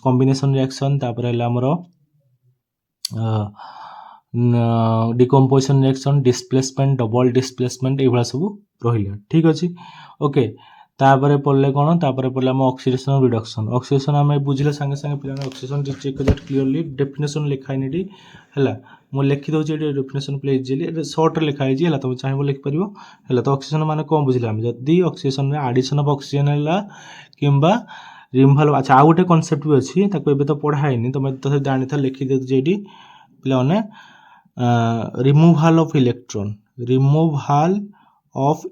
कॉम्बिनेशन रिएक्शन, तापर आमर decomposition reaction, displacement, double displacement, ये सब रहा, ठीक अच्छे। ओके, तापर पढ़ले कौन, तापर पढ़ले आम ऑक्सीडेशन और रिडक्शन। ऑक्सीडेशन आम बुझे सागे सागे पे ऑक्सीडेशन चेक कर क्लीयरली, डेफिनेशन लिखाई है मुझे लिखिदे डेफिनेशन पे इजिली सर्ट लिखाई है, तुम चाहे लिखिपर है। तो ऑक्सीडेशन माने कौन बुझे आम जदि ऑक्सीडेशन में एडिशन ऑफ ऑक्सीजन है कि रिमूवल। अच्छा, आउ गोटे कॉन्सेप्ट भी अच्छी तो पढ़ाई, तुम तो जानी था लिखिदे पे पे रिमूवल ऑफ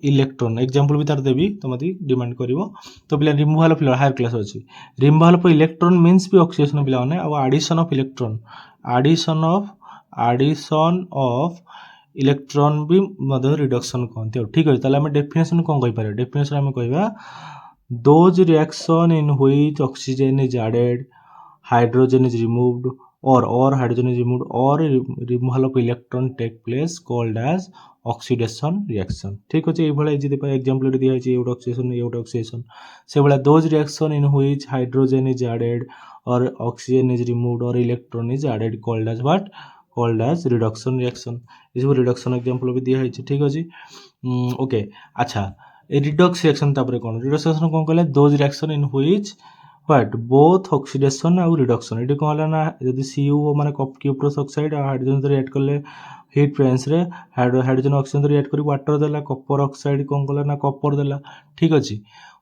इलेक्ट्रॉन एग्जांपल भी तार देवी, तुम डिमांड कर। तो पिला रिमूवल ऑफ हायर क्लास अच्छी, रिमूवल ऑफ इलेक्ट्रॉन मीन्स भी ऑक्सीडेशन पिलाने, और addition of electron, addition of electron भी रिडक्शन कहते, ठीक अच्छे। ताहले आम डेफिनेशन कौन कहीपर, डेफिनेशन आम कह those reaction in which oxygen is added, hydrogen is removed, or hydrogen is removed, or removal of electron take place called as oxidation reaction, ठीक अच्छे। ये एग्जांपल दिखाई ऑक्सीडेशन, ये ऑक्सीडेशन से भाया those reaction in which hydrogen is added, or oxygen is removed or electron is added called as what? Called as reduction reaction. ये सब reduction example भी दिया है, ठीक अछि। ओके अच्छा ए रिडक्स रिएक्शन तापर कोन रिडक्स रिएक्शन कोन कहले those reaction in which what both oxidation और रिडक्शन एटी कोन हला ना जदी Cu माने क्यूप्रस ऑक्साइड और हाइड्रोजन तो रिएक्ट करले हीट प्रेजेंस रे हाइड्रोजन ऑक्सीजन तो रिएक्ट करी वाटर देला कॉपर ऑक्साइड कोन कहला ना कॉपर देला, ठीक अछि।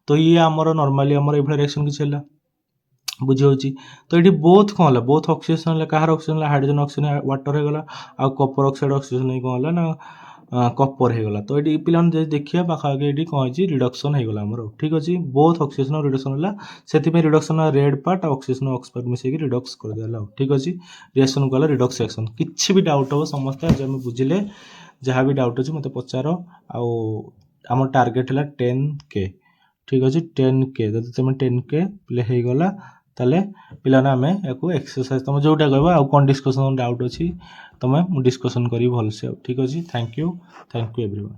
तो ये हमर नॉर्मली हमर एभला रिएक्शन किछ हला बुझी होची। तो ये बोथ कौन है बोथ ऑक्सीजन है कहार ऑक्सीजन हाइड्रोजन ऑक्सीजन वाटर हो गला आ कॉपर ऑक्साइड ऑक्सीजन नहीं कौन है ना कॉपर हो गला। तो ये पिलान जे देखिए पाखागे ये कौन है रिडक्शन हो गला हमर, ठीक अछि। बोथ ऑक्सीजन और रिडक्शन होला सेति में रिडक्शन रेड पार्ट ऑक्सीजन ऑक्सपार्ट मिसे के रिडक्स कर देला, ठीक अछि। रिएक्शन कहला रिडक्स रिएक्शन। किछि भी डाउट हो समस्त जे हम बुझिले जहाँ भी डाउट अछि मते पचारो आ हमर टारगेट हला 10K, ठीक अछि। 10K जदि तुम 10K प्ले हो गला ताले पिलाना आमे याकू एक्सरसाइज तुम जोटा कहबो आ कोन डिस्कशन डाउट अछि तमे डिस्कशन करी भल से, ठीक अछि। Thank you everyone.